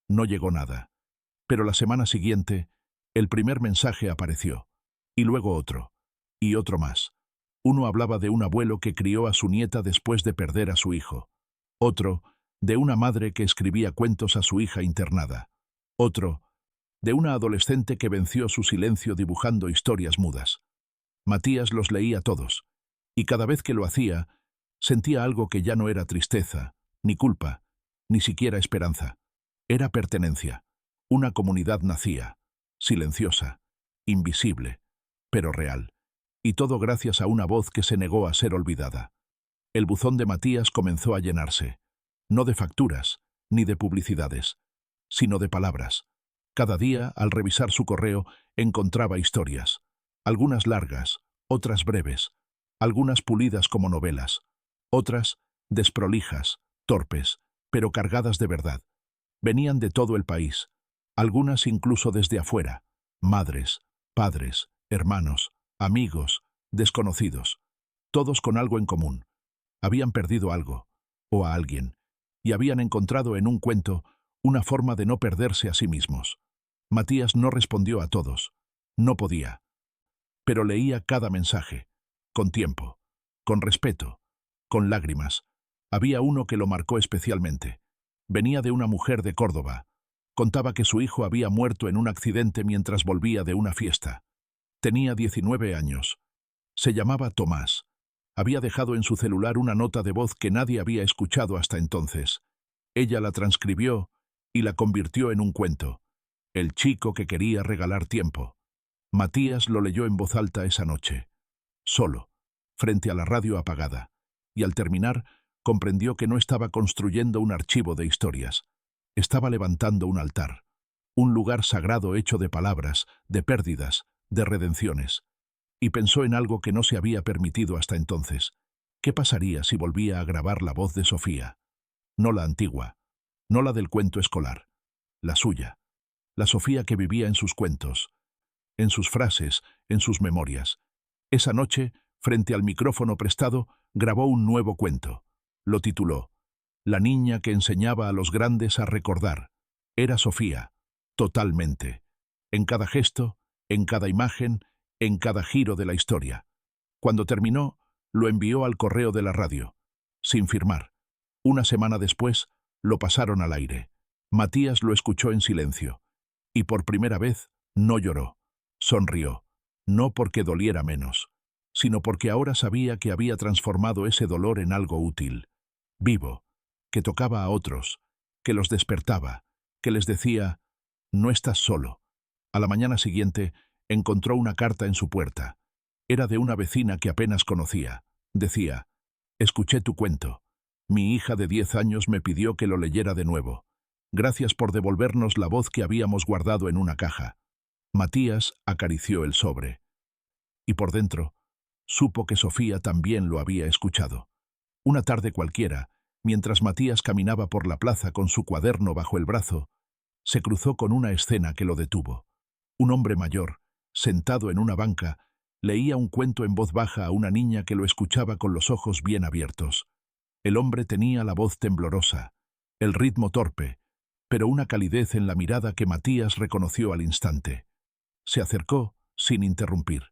no llegó nada. Pero la semana siguiente, el primer mensaje apareció. Y luego otro. Y otro más. Uno hablaba de un abuelo que crió a su nieta después de perder a su hijo. Otro, de una madre que escribía cuentos a su hija internada. Otro, de una adolescente que venció su silencio dibujando historias mudas. Matías los leía todos, y cada vez que lo hacía, sentía algo que ya no era tristeza, ni culpa, ni siquiera esperanza. Era pertenencia. Una comunidad nacía, silenciosa, invisible, pero real. Y todo gracias a una voz que se negó a ser olvidada. El buzón de Matías comenzó a llenarse, no de facturas, ni de publicidades, sino de palabras. Cada día, al revisar su correo, encontraba historias, algunas largas, otras breves, algunas pulidas como novelas, otras desprolijas, torpes, pero cargadas de verdad. Venían de todo el país, algunas incluso desde afuera, madres, padres, hermanos, amigos, desconocidos, todos con algo en común. Habían perdido algo, o a alguien, y habían encontrado en un cuento una forma de no perderse a sí mismos. Matías no respondió a todos, no podía, pero leía cada mensaje, con tiempo, con respeto, con lágrimas. Había uno que lo marcó especialmente. Venía de una mujer de Córdoba. Contaba que su hijo había muerto en un accidente mientras volvía de una fiesta. Tenía 19 años. Se llamaba Tomás. Había dejado en su celular una nota de voz que nadie había escuchado hasta entonces. Ella la transcribió y la convirtió en un cuento. El chico que quería regalar tiempo. Matías lo leyó en voz alta esa noche, solo, frente a la radio apagada, y al terminar comprendió que no estaba construyendo un archivo de historias. Estaba levantando un altar, un lugar sagrado hecho de palabras, de pérdidas, de redenciones. Y pensó en algo que no se había permitido hasta entonces. ¿Qué pasaría si volvía a grabar la voz de Sofía? No la antigua, no la del cuento escolar, la suya, la Sofía que vivía en sus cuentos, en sus frases, en sus memorias. Esa noche, frente al micrófono prestado, grabó un nuevo cuento. Lo tituló La niña que enseñaba a los grandes a recordar. Era Sofía, totalmente. En cada gesto, en cada imagen, en cada giro de la historia. Cuando terminó, lo envió al correo de la radio, sin firmar. Una semana después, lo pasaron al aire. Matías lo escuchó en silencio. Y por primera vez, no lloró. Sonrió. No porque doliera menos, sino porque ahora sabía que había transformado ese dolor en algo útil, vivo, que tocaba a otros, que los despertaba, que les decía, no estás solo. A la mañana siguiente, encontró una carta en su puerta. Era de una vecina que apenas conocía. Decía, escuché tu cuento. Mi hija de 10 años me pidió que lo leyera de nuevo. Gracias por devolvernos la voz que habíamos guardado en una caja. Matías acarició el sobre. Y por dentro, supo que Sofía también lo había escuchado. Una tarde cualquiera, mientras Matías caminaba por la plaza con su cuaderno bajo el brazo, se cruzó con una escena que lo detuvo. Un hombre mayor, sentado en una banca, leía un cuento en voz baja a una niña que lo escuchaba con los ojos bien abiertos. El hombre tenía la voz temblorosa, el ritmo torpe, pero una calidez en la mirada que Matías reconoció al instante. Se acercó, sin interrumpir.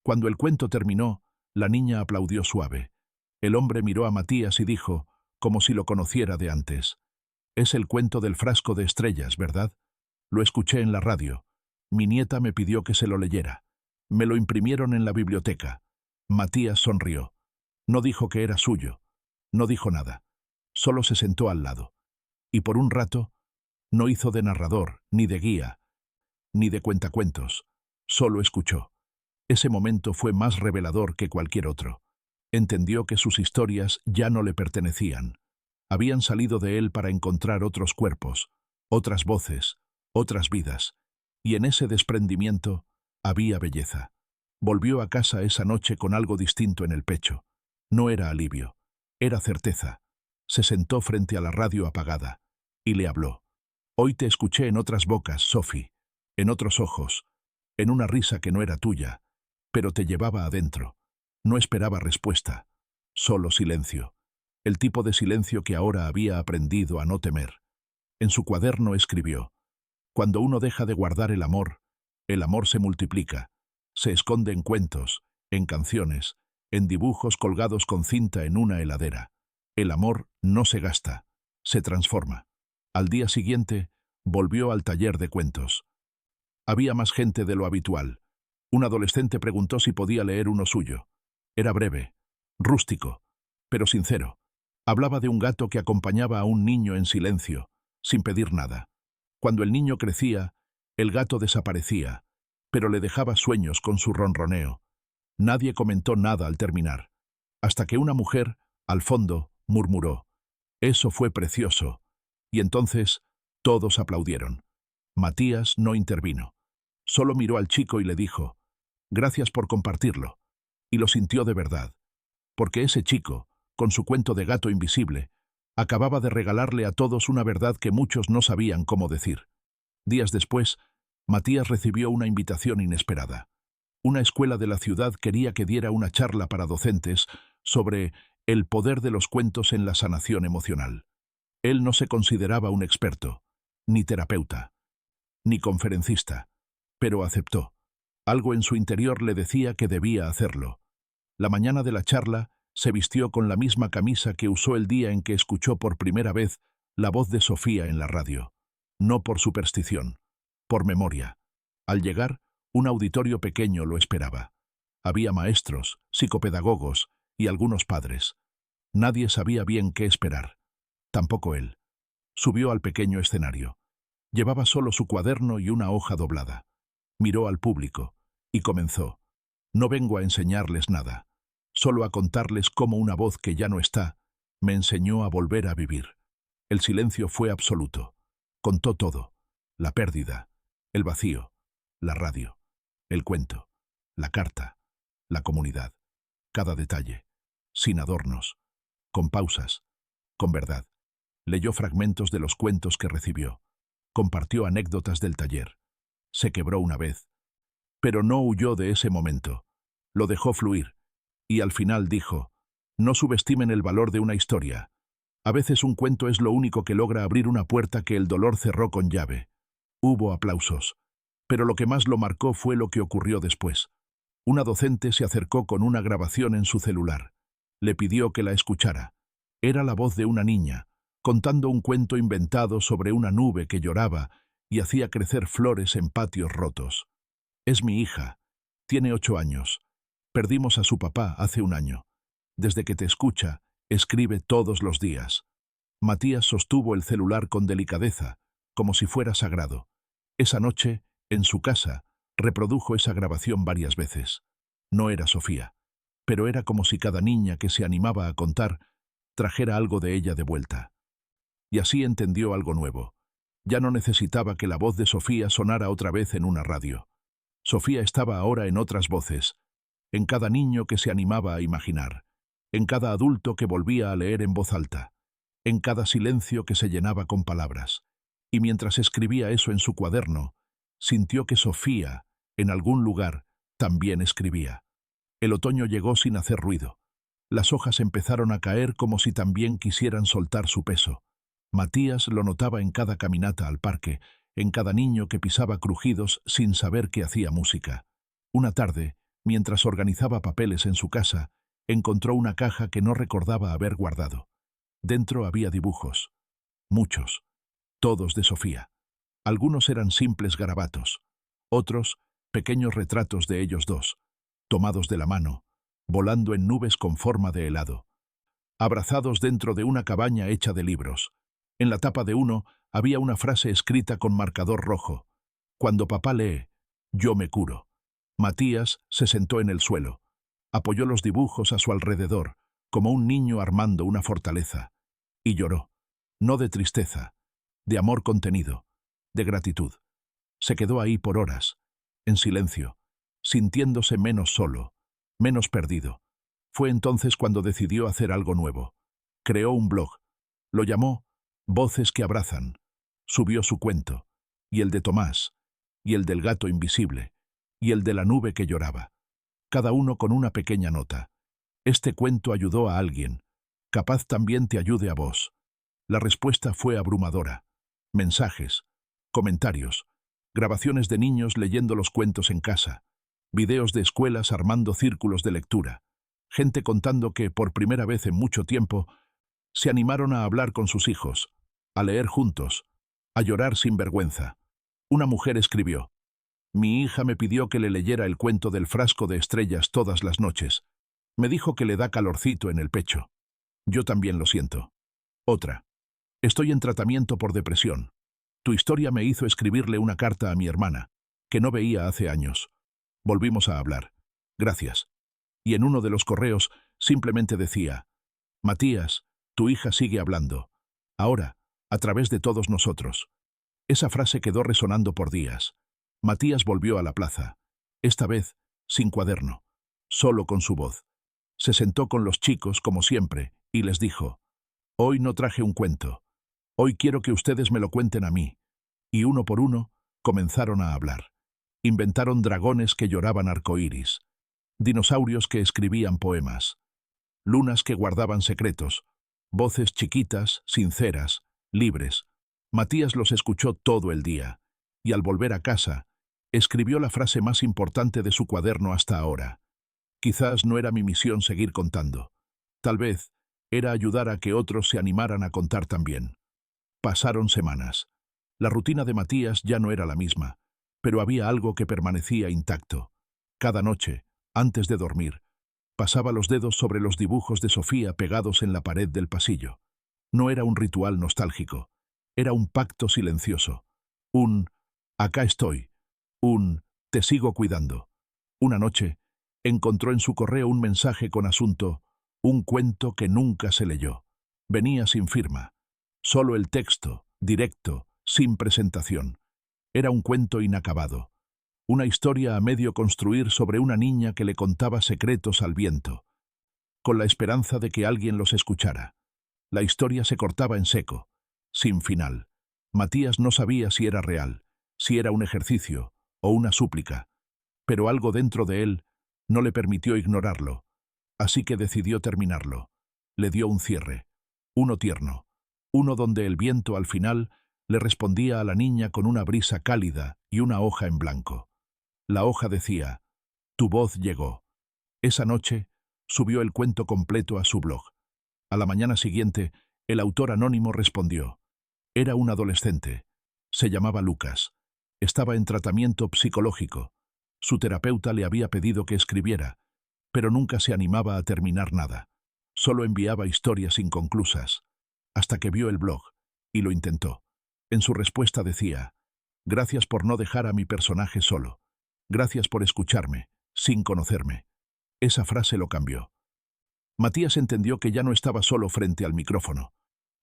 Cuando el cuento terminó, La niña aplaudió suave. El hombre miró a Matías y dijo, como si lo conociera de antes: «Es el cuento del frasco de estrellas, ¿verdad? Lo escuché en la radio. Mi nieta me pidió que se lo leyera. Me lo imprimieron en la biblioteca». Matías sonrió. No dijo que era suyo. No dijo nada. Solo se sentó al lado. Y por un rato no hizo de narrador, ni de guía, ni de cuentacuentos. Solo escuchó. Ese momento fue más revelador que cualquier otro. Entendió que sus historias ya no le pertenecían. Habían salido de él para encontrar otros cuerpos, otras voces, otras vidas. Y en ese desprendimiento había belleza. Volvió a casa esa noche con algo distinto en el pecho. No era alivio, era certeza. Se sentó frente a la radio apagada y le habló. «Hoy te escuché en otras bocas, Sophie, en otros ojos, en una risa que no era tuya, pero te llevaba adentro. No esperaba respuesta, solo silencio. El tipo de silencio que ahora había aprendido a no temer». En su cuaderno escribió: «Cuando uno deja de guardar el amor se multiplica. Se esconde en cuentos, en canciones, en dibujos colgados con cinta en una heladera. El amor no se gasta, se transforma». Al día siguiente, volvió al taller de cuentos. Había más gente de lo habitual. Un adolescente preguntó si podía leer uno suyo. Era breve, rústico, pero sincero. Hablaba de un gato que acompañaba a un niño en silencio, sin pedir nada. Cuando el niño crecía, el gato desaparecía, pero le dejaba sueños con su ronroneo. Nadie comentó nada al terminar, hasta que una mujer, al fondo, murmuró: «Eso fue precioso». Y entonces todos aplaudieron. Matías no intervino. Solo miró al chico y le dijo: «Gracias por compartirlo». Y lo sintió de verdad, porque ese chico, con su cuento de gato invisible, acababa de regalarle a todos una verdad que muchos no sabían cómo decir. Días después, Matías recibió una invitación inesperada. Una escuela de la ciudad quería que diera una charla para docentes sobre el poder de los cuentos en la sanación emocional. Él no se consideraba un experto, ni terapeuta, ni conferencista, pero aceptó. Algo en su interior le decía que debía hacerlo. La mañana de la charla se vistió con la misma camisa que usó el día en que escuchó por primera vez la voz de Sofía en la radio. No por superstición, por memoria. Al llegar, un auditorio pequeño lo esperaba. Había maestros, psicopedagogos y algunos padres. Nadie sabía bien qué esperar. Tampoco él. Subió al pequeño escenario. Llevaba solo su cuaderno y una hoja doblada. Miró al público y comenzó: «No vengo a enseñarles nada, solo a contarles cómo una voz que ya no está me enseñó a volver a vivir». El silencio fue absoluto. Contó todo: la pérdida, el vacío, la radio, el cuento, la carta, la comunidad. Cada detalle, sin adornos, con pausas, con verdad. Leyó fragmentos de los cuentos que recibió. Compartió anécdotas del taller. Se quebró una vez, pero no huyó de ese momento. Lo dejó fluir. Y al final dijo: «No subestimen el valor de una historia. A veces un cuento es lo único que logra abrir una puerta que el dolor cerró con llave». Hubo aplausos. Pero lo que más lo marcó fue lo que ocurrió después. Una docente se acercó con una grabación en su celular. Le pidió que la escuchara. Era la voz de una niña, contando un cuento inventado sobre una nube que lloraba y hacía crecer flores en patios rotos. «Es mi hija. Tiene 8 años. Perdimos a su papá hace un año. Desde que te escucha, escribe todos los días». Matías sostuvo el celular con delicadeza, como si fuera sagrado. Esa noche, en su casa, reprodujo esa grabación varias veces. No era Sofía, pero era como si cada niña que se animaba a contar trajera algo de ella de vuelta. Y así entendió algo nuevo. Ya no necesitaba que la voz de Sofía sonara otra vez en una radio. Sofía estaba ahora en otras voces, en cada niño que se animaba a imaginar, en cada adulto que volvía a leer en voz alta, en cada silencio que se llenaba con palabras. Y mientras escribía eso en su cuaderno, sintió que Sofía, en algún lugar, también escribía. El otoño llegó sin hacer ruido. Las hojas empezaron a caer como si también quisieran soltar su peso. Matías lo notaba en cada caminata al parque, en cada niño que pisaba crujidos sin saber que hacía música. Una tarde, Mientras organizaba papeles en su casa, encontró una caja que no recordaba haber guardado. Dentro había dibujos. Muchos. Todos de Sofía. Algunos eran simples garabatos. Otros, pequeños retratos de ellos dos, tomados de la mano, volando en nubes con forma de helado. Abrazados dentro de una cabaña hecha de libros. En la tapa de uno había una frase escrita con marcador rojo. Cuando papá lee, yo me curo. Matías se sentó en el suelo. Apoyó los dibujos a su alrededor, como un niño armando una fortaleza. Y lloró. No de tristeza, de amor contenido, de gratitud. Se quedó ahí por horas, en silencio, sintiéndose menos solo, menos perdido. Fue entonces cuando decidió hacer algo nuevo. Creó un blog. Lo llamó Voces que abrazan. Subió su cuento, y el de Tomás, y el del gato invisible, y el de la nube que lloraba. Cada uno con una pequeña nota. Este cuento ayudó a alguien. Capaz también te ayude a vos. La respuesta fue abrumadora. Mensajes, comentarios, grabaciones de niños leyendo los cuentos en casa, videos de escuelas armando círculos de lectura, gente contando que, por primera vez en mucho tiempo, se animaron a hablar con sus hijos, a leer juntos, a llorar sin vergüenza. Una mujer escribió: mi hija me pidió que le leyera el cuento del frasco de estrellas todas las noches. Me dijo que le da calorcito en el pecho. Yo también lo siento. Otra: estoy en tratamiento por depresión. Tu historia me hizo escribirle una carta a mi hermana, que no veía hace años. Volvimos a hablar. Gracias. Y en uno de los correos simplemente decía: Matías, tu hija sigue hablando. Ahora, a través de todos nosotros. Esa frase quedó resonando por días. Matías volvió a la plaza. Esta vez, sin cuaderno. Solo con su voz. Se sentó con los chicos, como siempre, y les dijo: hoy no traje un cuento. Hoy quiero que ustedes me lo cuenten a mí. Y uno por uno, comenzaron a hablar. Inventaron dragones que lloraban arcoíris, dinosaurios que escribían poemas, lunas que guardaban secretos, voces chiquitas, sinceras, libres. Matías los escuchó todo el día, y al volver a casa, escribió la frase más importante de su cuaderno hasta ahora. Quizás no era mi misión seguir contando. Tal vez era ayudar a que otros se animaran a contar también. Pasaron semanas. La rutina de Matías ya no era la misma, pero había algo que permanecía intacto. Cada noche, antes de dormir, pasaba los dedos sobre los dibujos de Sofía pegados en la pared del pasillo. No era un ritual nostálgico, era un pacto silencioso. Un «acá estoy», un «te sigo cuidando». Una noche, encontró en su correo un mensaje con asunto «un cuento que nunca se leyó». Venía sin firma. Solo el texto, directo, sin presentación. Era un cuento inacabado. Una historia a medio construir sobre una niña que le contaba secretos al viento, con la esperanza de que alguien los escuchara. La historia se cortaba en seco, sin final. Matías no sabía si era real, si era un ejercicio o una súplica, pero algo dentro de él no le permitió ignorarlo, así que decidió terminarlo. Le dio un cierre, uno tierno, uno donde el viento al final le respondía a la niña con una brisa cálida y una hoja en blanco. La hoja decía: tu voz llegó. Esa noche subió el cuento completo a su blog. A la mañana siguiente, el autor anónimo respondió. Era un adolescente. Se llamaba Lucas. Estaba en tratamiento psicológico. Su terapeuta le había pedido que escribiera, pero nunca se animaba a terminar nada. Solo enviaba historias inconclusas, hasta que vio el blog, y lo intentó. En su respuesta decía: gracias por no dejar a mi personaje solo. Gracias por escucharme, sin conocerme. Esa frase lo cambió. Matías entendió que ya no estaba solo frente al micrófono,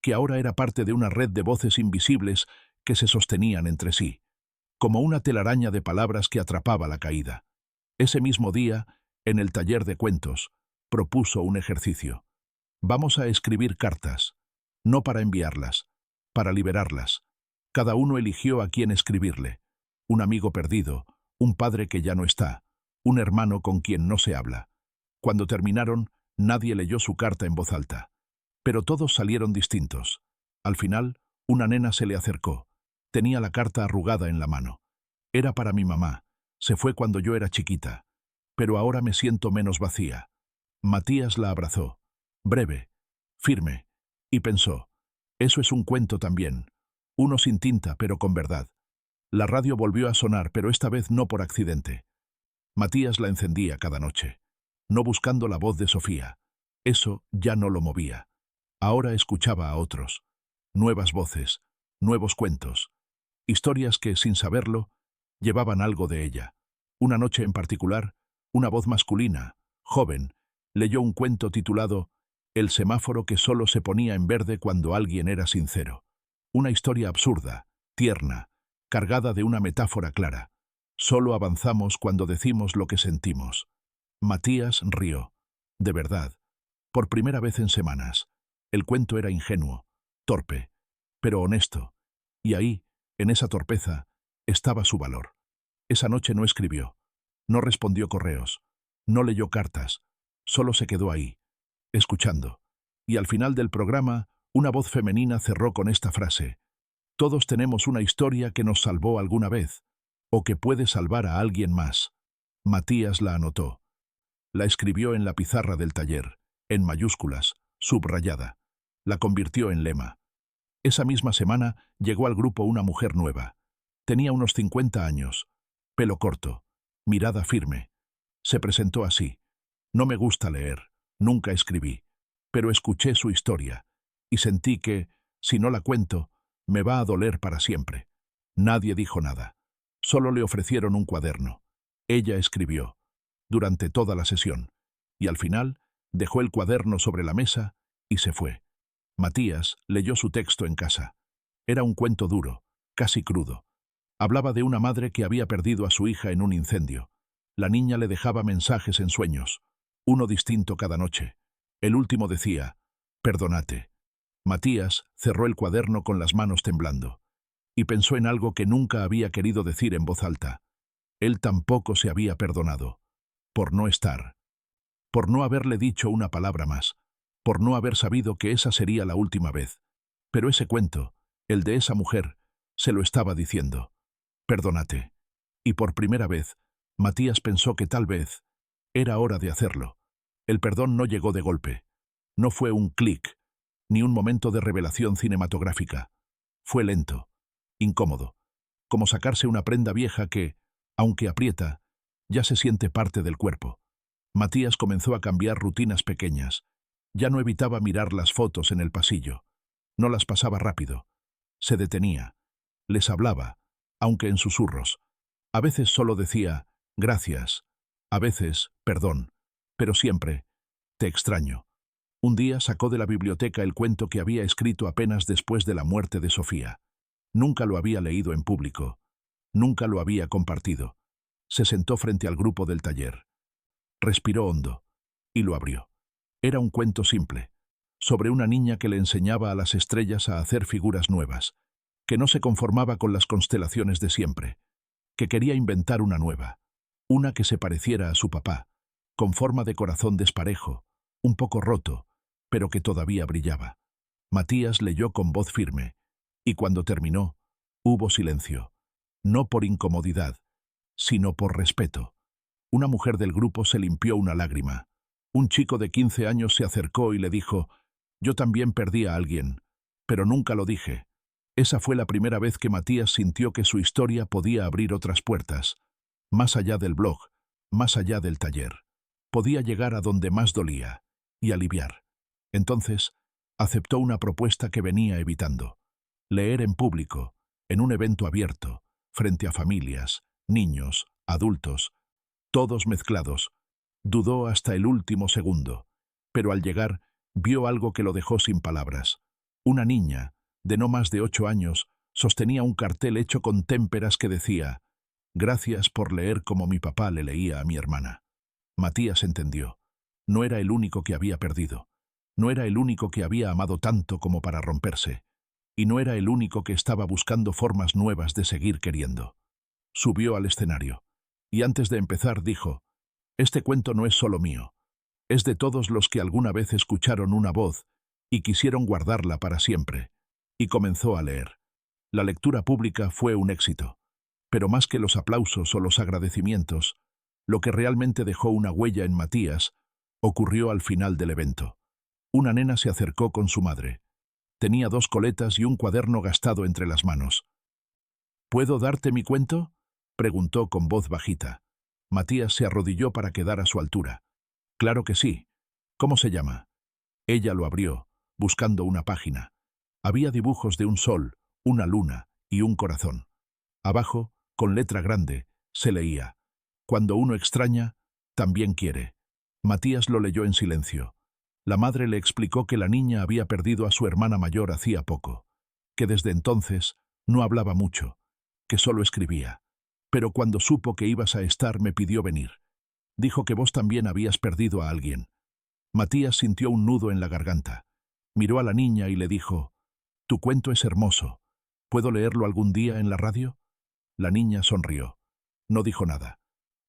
que ahora era parte de una red de voces invisibles que se sostenían entre sí, como una telaraña de palabras que atrapaba la caída. Ese mismo día, en el taller de cuentos, propuso un ejercicio. Vamos a escribir cartas, no para enviarlas, para liberarlas. Cada uno eligió a quién escribirle: un amigo perdido, un padre que ya no está, un hermano con quien no se habla. Cuando terminaron, nadie leyó su carta en voz alta. Pero todos salieron distintos. Al final, una nena se le acercó. Tenía la carta arrugada en la mano. Era para mi mamá. Se fue cuando yo era chiquita. pero ahora me siento menos vacía. Matías la abrazó, breve, firme, y pensó, eso es un cuento también, uno sin tinta pero con verdad. La radio volvió a sonar, pero esta vez no por accidente. Matías la encendía cada noche, no buscando la voz de Sofía. Eso ya no lo movía. Ahora escuchaba a otros. Nuevas voces, nuevos cuentos, historias que, sin saberlo, llevaban algo de ella. Una noche en particular, una voz masculina, joven, leyó un cuento titulado El semáforo que solo se ponía en verde cuando alguien era sincero. Una historia absurda, tierna, cargada de una metáfora clara. Solo avanzamos cuando decimos lo que sentimos. Matías rió. De verdad. Por primera vez en semanas. El cuento era ingenuo, torpe, pero honesto. Y ahí, en esa torpeza, estaba su valor. Esa noche no escribió. No respondió correos. No leyó cartas. Solo se quedó ahí, escuchando. Y al final del programa, una voz femenina cerró con esta frase. Todos tenemos una historia que nos salvó alguna vez, o que puede salvar a alguien más. Matías la anotó. La escribió en la pizarra del taller, en mayúsculas, subrayada. La convirtió en lema. Esa misma semana llegó al grupo una mujer nueva. Tenía unos 50 años, pelo corto, mirada firme. Se presentó así. No me gusta leer, nunca escribí, pero escuché su historia y sentí que, si no la cuento, me va a doler para siempre. Nadie dijo nada. Solo le ofrecieron un cuaderno. Ella escribió, durante toda la sesión, y al final dejó el cuaderno sobre la mesa y se fue. Matías leyó su texto en casa. Era un cuento duro, casi crudo. Hablaba de una madre que había perdido a su hija en un incendio. La niña le dejaba mensajes en sueños, uno distinto cada noche. El último decía, «Perdónate». Matías cerró el cuaderno con las manos temblando y pensó en algo que nunca había querido decir en voz alta. Él tampoco se había perdonado, por no estar, por no haberle dicho una palabra más, por no haber sabido que esa sería la última vez. Pero ese cuento, el de esa mujer, se lo estaba diciendo. Perdónate. Y por primera vez, Matías pensó que tal vez era hora de hacerlo. El perdón no llegó de golpe. No fue un clic, ni un momento de revelación cinematográfica. Fue lento, incómodo, como sacarse una prenda vieja que, aunque aprieta, ya se siente parte del cuerpo. Matías comenzó a cambiar rutinas pequeñas. Ya no evitaba mirar las fotos en el pasillo. No las pasaba rápido. Se detenía. Les hablaba, aunque en susurros. A veces solo decía, gracias. A veces, perdón. Pero siempre, te extraño. Un día sacó de la biblioteca el cuento que había escrito apenas después de la muerte de Sofía. Nunca lo había leído en público. Nunca lo había compartido. Se sentó frente al grupo del taller. Respiró hondo y lo abrió. Era un cuento simple, sobre una niña que le enseñaba a las estrellas a hacer figuras nuevas, que no se conformaba con las constelaciones de siempre, que quería inventar una nueva, una que se pareciera a su papá, con forma de corazón desparejo, un poco roto, pero que todavía brillaba. Matías leyó con voz firme, y cuando terminó, hubo silencio, no por incomodidad, sino por respeto. Una mujer del grupo se limpió una lágrima. Un chico de 15 años se acercó y le dijo, «Yo también perdí a alguien, pero nunca lo dije». Esa fue la primera vez que Matías sintió que su historia podía abrir otras puertas, más allá del blog, más allá del taller. Podía llegar a donde más dolía y aliviar. Entonces, aceptó una propuesta que venía evitando. Leer en público, en un evento abierto, frente a familias, niños, adultos, todos mezclados. Dudó hasta el último segundo, pero al llegar vio algo que lo dejó sin palabras. Una niña, de no más de 8 años, sostenía un cartel hecho con témperas que decía, «Gracias por leer como mi papá le leía a mi hermana». Matías entendió. No era el único que había perdido. No era el único que había amado tanto como para romperse. Y no era el único que estaba buscando formas nuevas de seguir queriendo. Subió al escenario. Y antes de empezar dijo, «Este cuento no es solo mío. Es de todos los que alguna vez escucharon una voz y quisieron guardarla para siempre». Y comenzó a leer. La lectura pública fue un éxito. Pero más que los aplausos o los agradecimientos, Lo que realmente dejó una huella en Matías ocurrió al final del evento. Una nena se acercó con su madre. Tenía 2 coletas y un cuaderno gastado entre las manos. ¿Puedo darte mi cuento?, preguntó con voz bajita. Matías se arrodilló para quedar a su altura. Claro que sí. ¿Cómo se llama? Ella lo abrió, buscando una página. Había dibujos de un sol, una luna y un corazón. Abajo, con letra grande, se leía: Cuando uno extraña, también quiere. Matías lo leyó en silencio. La madre le explicó que la niña había perdido a su hermana mayor hacía poco, que desde entonces no hablaba mucho, que solo escribía. Pero cuando supo que ibas a estar me pidió venir. Dijo que vos también habías perdido a alguien. Matías sintió un nudo en la garganta. Miró a la niña y le dijo: Tu cuento es hermoso. ¿Puedo leerlo algún día en la radio? La niña sonrió. No dijo nada.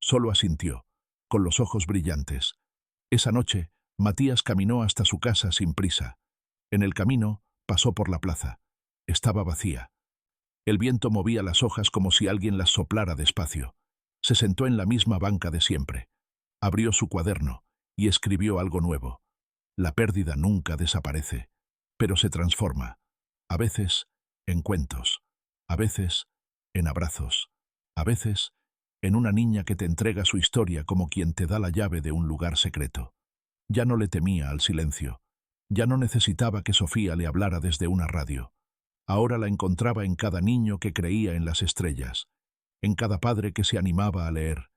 Solo asintió, con los ojos brillantes. Esa noche, Matías caminó hasta su casa sin prisa. En el camino, pasó por la plaza. Estaba vacía. El viento movía las hojas como si alguien las soplara despacio. Se sentó en la misma banca de siempre. Abrió su cuaderno y escribió algo nuevo. La pérdida nunca desaparece, pero se transforma. A veces, en cuentos. A veces, en abrazos. A veces, en una niña que te entrega su historia como quien te da la llave de un lugar secreto. Ya no le temía al silencio. Ya no necesitaba que Sofía le hablara desde una radio. Ahora la encontraba en cada niño que creía en las estrellas, en cada padre que se animaba a leer,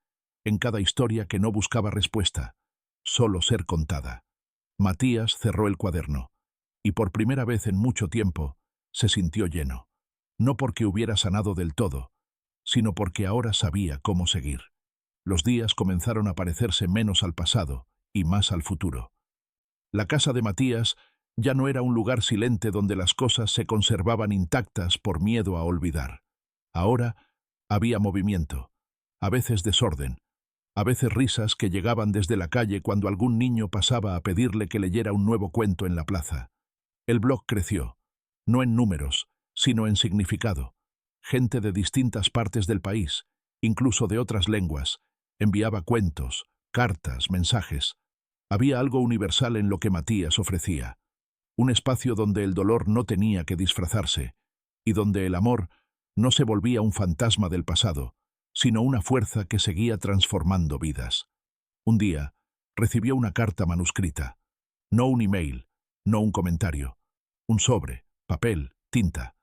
en cada historia que no buscaba respuesta, solo ser contada. Matías cerró el cuaderno, y por primera vez en mucho tiempo se sintió lleno. No porque hubiera sanado del todo, sino porque ahora sabía cómo seguir. Los días comenzaron a parecerse menos al pasado y más al futuro. La casa de Matías ya no era un lugar silente donde las cosas se conservaban intactas por miedo a olvidar. Ahora había movimiento, a veces desorden, a veces risas que llegaban desde la calle cuando algún niño pasaba a pedirle que leyera un nuevo cuento en la plaza. El blog creció, no en números, sino en significado. Gente de distintas partes del país, incluso de otras lenguas, enviaba cuentos, cartas, mensajes. Había algo universal en lo que Matías ofrecía. Un espacio donde el dolor no tenía que disfrazarse, y donde el amor no se volvía un fantasma del pasado, sino una fuerza que seguía transformando vidas. Un día, recibió una carta manuscrita. No un email, no un comentario. Un sobre, papel, tinta.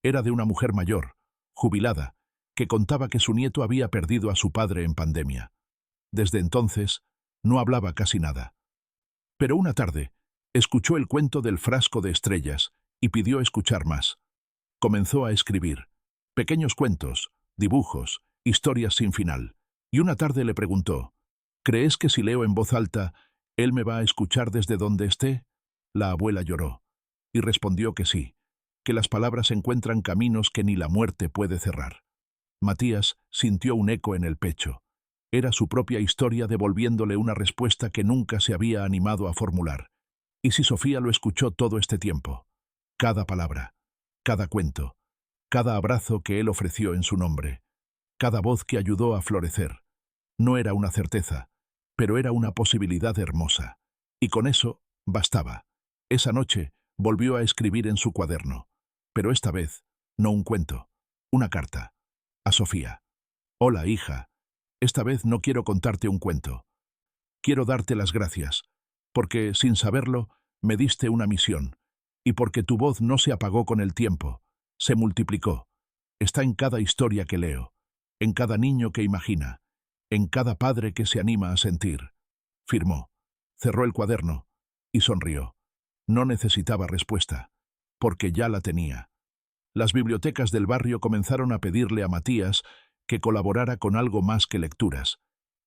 Era de una mujer mayor, jubilada, que contaba que su nieto había perdido a su padre en pandemia. Desde entonces, no hablaba casi nada. Pero una tarde, escuchó el cuento del frasco de estrellas y pidió escuchar más. Comenzó a escribir pequeños cuentos, dibujos, historias sin final. Y una tarde le preguntó: ¿crees que si leo en voz alta, él me va a escuchar desde donde esté? La abuela lloró y respondió que sí, que las palabras encuentran caminos que ni la muerte puede cerrar. Matías sintió un eco en el pecho. Era su propia historia devolviéndole una respuesta que nunca se había animado a formular. ¿Y si Sofía lo escuchó todo este tiempo? Cada palabra, cada cuento, cada abrazo que él ofreció en su nombre, cada voz que ayudó a florecer. No era una certeza, pero era una posibilidad hermosa. Y con eso, bastaba. Esa noche, volvió a escribir en su cuaderno. Pero esta vez, no un cuento, una carta. A Sofía. Hola, hija. Esta vez no quiero contarte un cuento. Quiero darte las gracias, porque, sin saberlo, me diste una misión, y porque tu voz no se apagó con el tiempo, se multiplicó. Está en cada historia que leo, en cada niño que imagina, en cada padre que se anima a sentir. Firmó, cerró el cuaderno y sonrió. No necesitaba respuesta, porque ya la tenía. Las bibliotecas del barrio comenzaron a pedirle a Matías que colaborara con algo más que lecturas.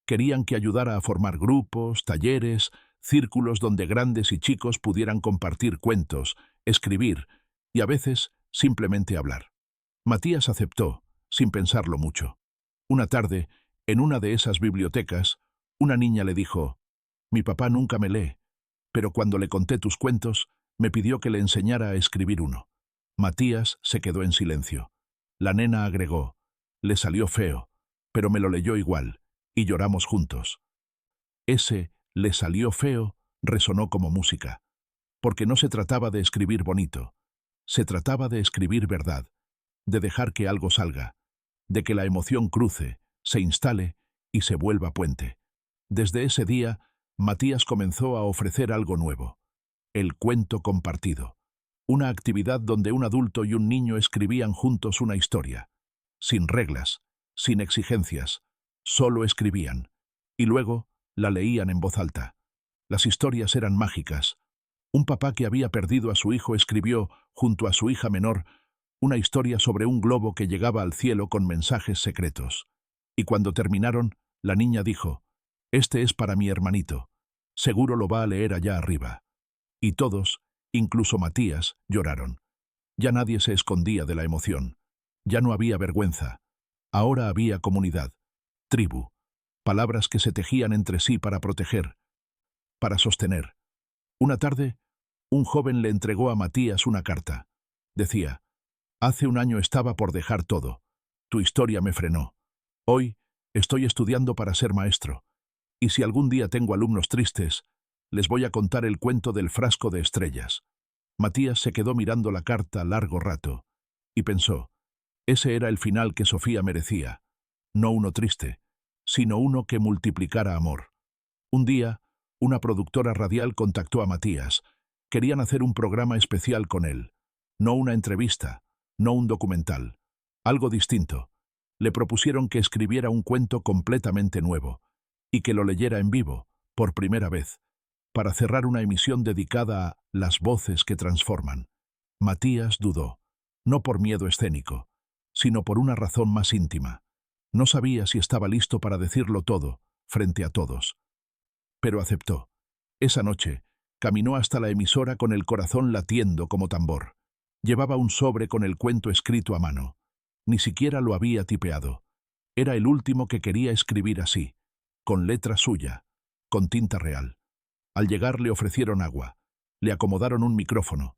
Querían que ayudara a formar grupos, talleres, círculos donde grandes y chicos pudieran compartir cuentos, escribir y a veces simplemente hablar. Matías aceptó, sin pensarlo mucho. Una tarde, en una de esas bibliotecas, una niña le dijo: «Mi papá nunca me lee, pero cuando le conté tus cuentos, me pidió que le enseñara a escribir uno». Matías se quedó en silencio. La nena agregó: «Le salió feo, pero me lo leyó igual, y lloramos juntos. Ese «le salió feo» resonó como música, porque no se trataba de escribir bonito, se trataba de escribir verdad, de dejar que algo salga, de que la emoción cruce, se instale y se vuelva puente. Desde ese día, Matías comenzó a ofrecer algo nuevo, el cuento compartido, una actividad donde un adulto y un niño escribían juntos una historia, sin reglas, sin exigencias, solo escribían, y luego la leían en voz alta. Las historias eran mágicas. Un papá que había perdido a su hijo escribió, junto a su hija menor, una historia sobre un globo que llegaba al cielo con mensajes secretos. Y cuando terminaron, la niña dijo, «Este es para mi hermanito. Seguro lo va a leer allá arriba». Y todos, incluso Matías, lloraron. Ya nadie se escondía de la emoción. Ya no había vergüenza. Ahora había comunidad, tribu, palabras que se tejían entre sí para proteger, para sostener. Una tarde, un joven le entregó a Matías una carta. Decía, «Hace un año estaba por dejar todo. Tu historia me frenó. Hoy estoy estudiando para ser maestro. Y si algún día tengo alumnos tristes, les voy a contar el cuento del frasco de estrellas». Matías se quedó mirando la carta largo rato y pensó, ese era el final que Sofía merecía. No uno triste, sino uno que multiplicara amor. Un día, una productora radial contactó a Matías. Querían hacer un programa especial con él. No una entrevista, no un documental. Algo distinto. Le propusieron que escribiera un cuento completamente nuevo y que lo leyera en vivo, por primera vez, para cerrar una emisión dedicada a las voces que transforman. Matías dudó, no por miedo escénico, sino por una razón más íntima. No sabía si estaba listo para decirlo todo, frente a todos. Pero aceptó. Esa noche, caminó hasta la emisora con el corazón latiendo como tambor. Llevaba un sobre con el cuento escrito a mano. Ni siquiera lo había tipeado. Era el último que quería escribir así, con letra suya, con tinta real. Al llegar le ofrecieron agua, le acomodaron un micrófono,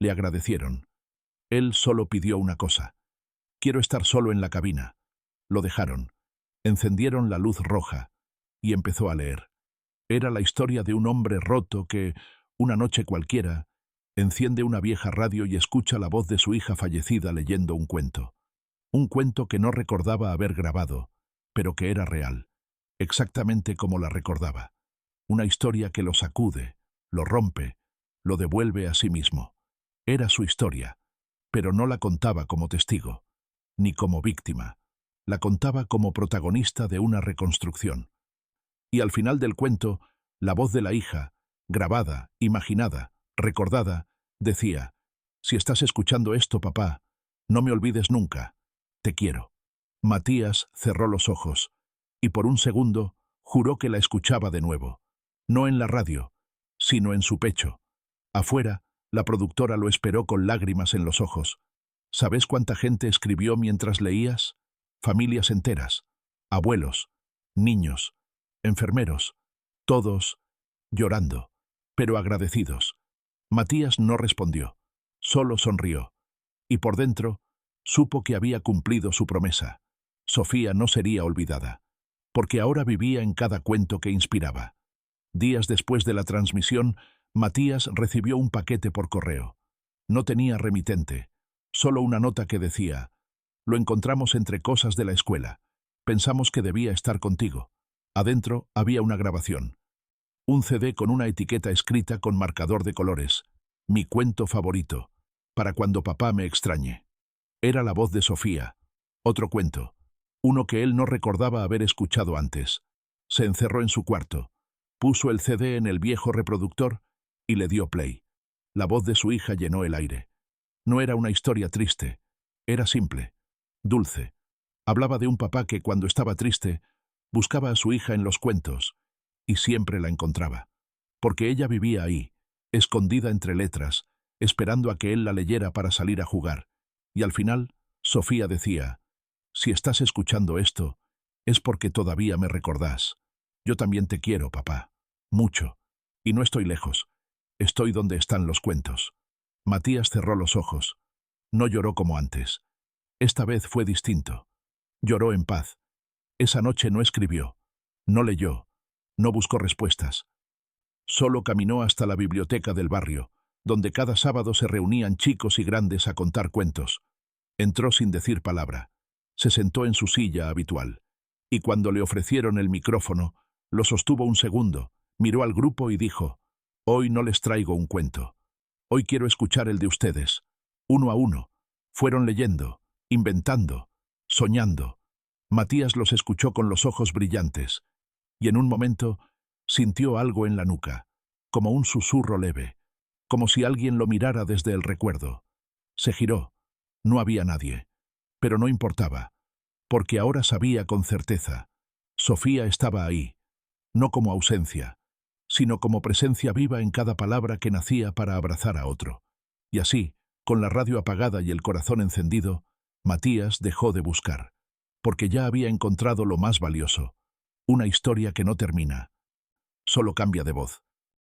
le agradecieron. Él solo pidió una cosa. «Quiero estar solo en la cabina». Lo dejaron. Encendieron la luz roja y empezó a leer. Era la historia de un hombre roto que, una noche cualquiera, enciende una vieja radio y escucha la voz de su hija fallecida leyendo un cuento. Un cuento que no recordaba haber grabado, pero que era real, exactamente como la recordaba. Una historia que lo sacude, lo rompe, lo devuelve a sí mismo. Era su historia, pero no la contaba como testigo, ni como víctima. La contaba como protagonista de una reconstrucción. Y al final del cuento, la voz de la hija, grabada, imaginada, recordada, decía, «Si estás escuchando esto, papá, no me olvides nunca. Te quiero». Matías cerró los ojos, y por un segundo juró que la escuchaba de nuevo. No en la radio, sino en su pecho. Afuera, la productora lo esperó con lágrimas en los ojos. ¿Sabes cuánta gente escribió mientras leías? Familias enteras, abuelos, niños, enfermeros, todos llorando, pero agradecidos. Matías no respondió, solo sonrió, y por dentro supo que había cumplido su promesa. Sofía no sería olvidada, porque ahora vivía en cada cuento que inspiraba. Días después de la transmisión, Matías recibió un paquete por correo. No tenía remitente, solo una nota que decía, «Lo encontramos entre cosas de la escuela. Pensamos que debía estar contigo». Adentro había una grabación. Un CD con una etiqueta escrita con marcador de colores. «Mi cuento favorito, para cuando papá me extrañe». Era la voz de Sofía. Otro cuento. Uno que él no recordaba haber escuchado antes. Se encerró en su cuarto. Puso el CD en el viejo reproductor y le dio play. La voz de su hija llenó el aire. No era una historia triste. Era simple, dulce. Hablaba de un papá que, cuando estaba triste, buscaba a su hija en los cuentos y siempre la encontraba. Porque ella vivía ahí, escondida entre letras, esperando a que él la leyera para salir a jugar. Y al final, Sofía decía, «Si estás escuchando esto, es porque todavía me recordás. Yo también te quiero, papá. Mucho. Y no estoy lejos. Estoy donde están los cuentos». Matías cerró los ojos. No lloró como antes. Esta vez fue distinto. Lloró en paz. Esa noche no escribió. No leyó, no buscó respuestas. Solo caminó hasta la biblioteca del barrio, donde cada sábado se reunían chicos y grandes a contar cuentos. Entró sin decir palabra. Se sentó en su silla habitual. Y cuando le ofrecieron el micrófono, lo sostuvo un segundo, miró al grupo y dijo: «Hoy no les traigo un cuento. Hoy quiero escuchar el de ustedes. Uno a uno. Fueron leyendo, inventando, soñando». Matías los escuchó con los ojos brillantes, y en un momento sintió algo en la nuca, como un susurro leve, como si alguien lo mirara desde el recuerdo. Se giró. No había nadie. Pero no importaba, porque ahora sabía con certeza. Sofía estaba ahí, no como ausencia, sino como presencia viva en cada palabra que nacía para abrazar a otro. Y así, con la radio apagada y el corazón encendido, Matías dejó de buscar, porque ya había encontrado lo más valioso, una historia que no termina, solo cambia de voz.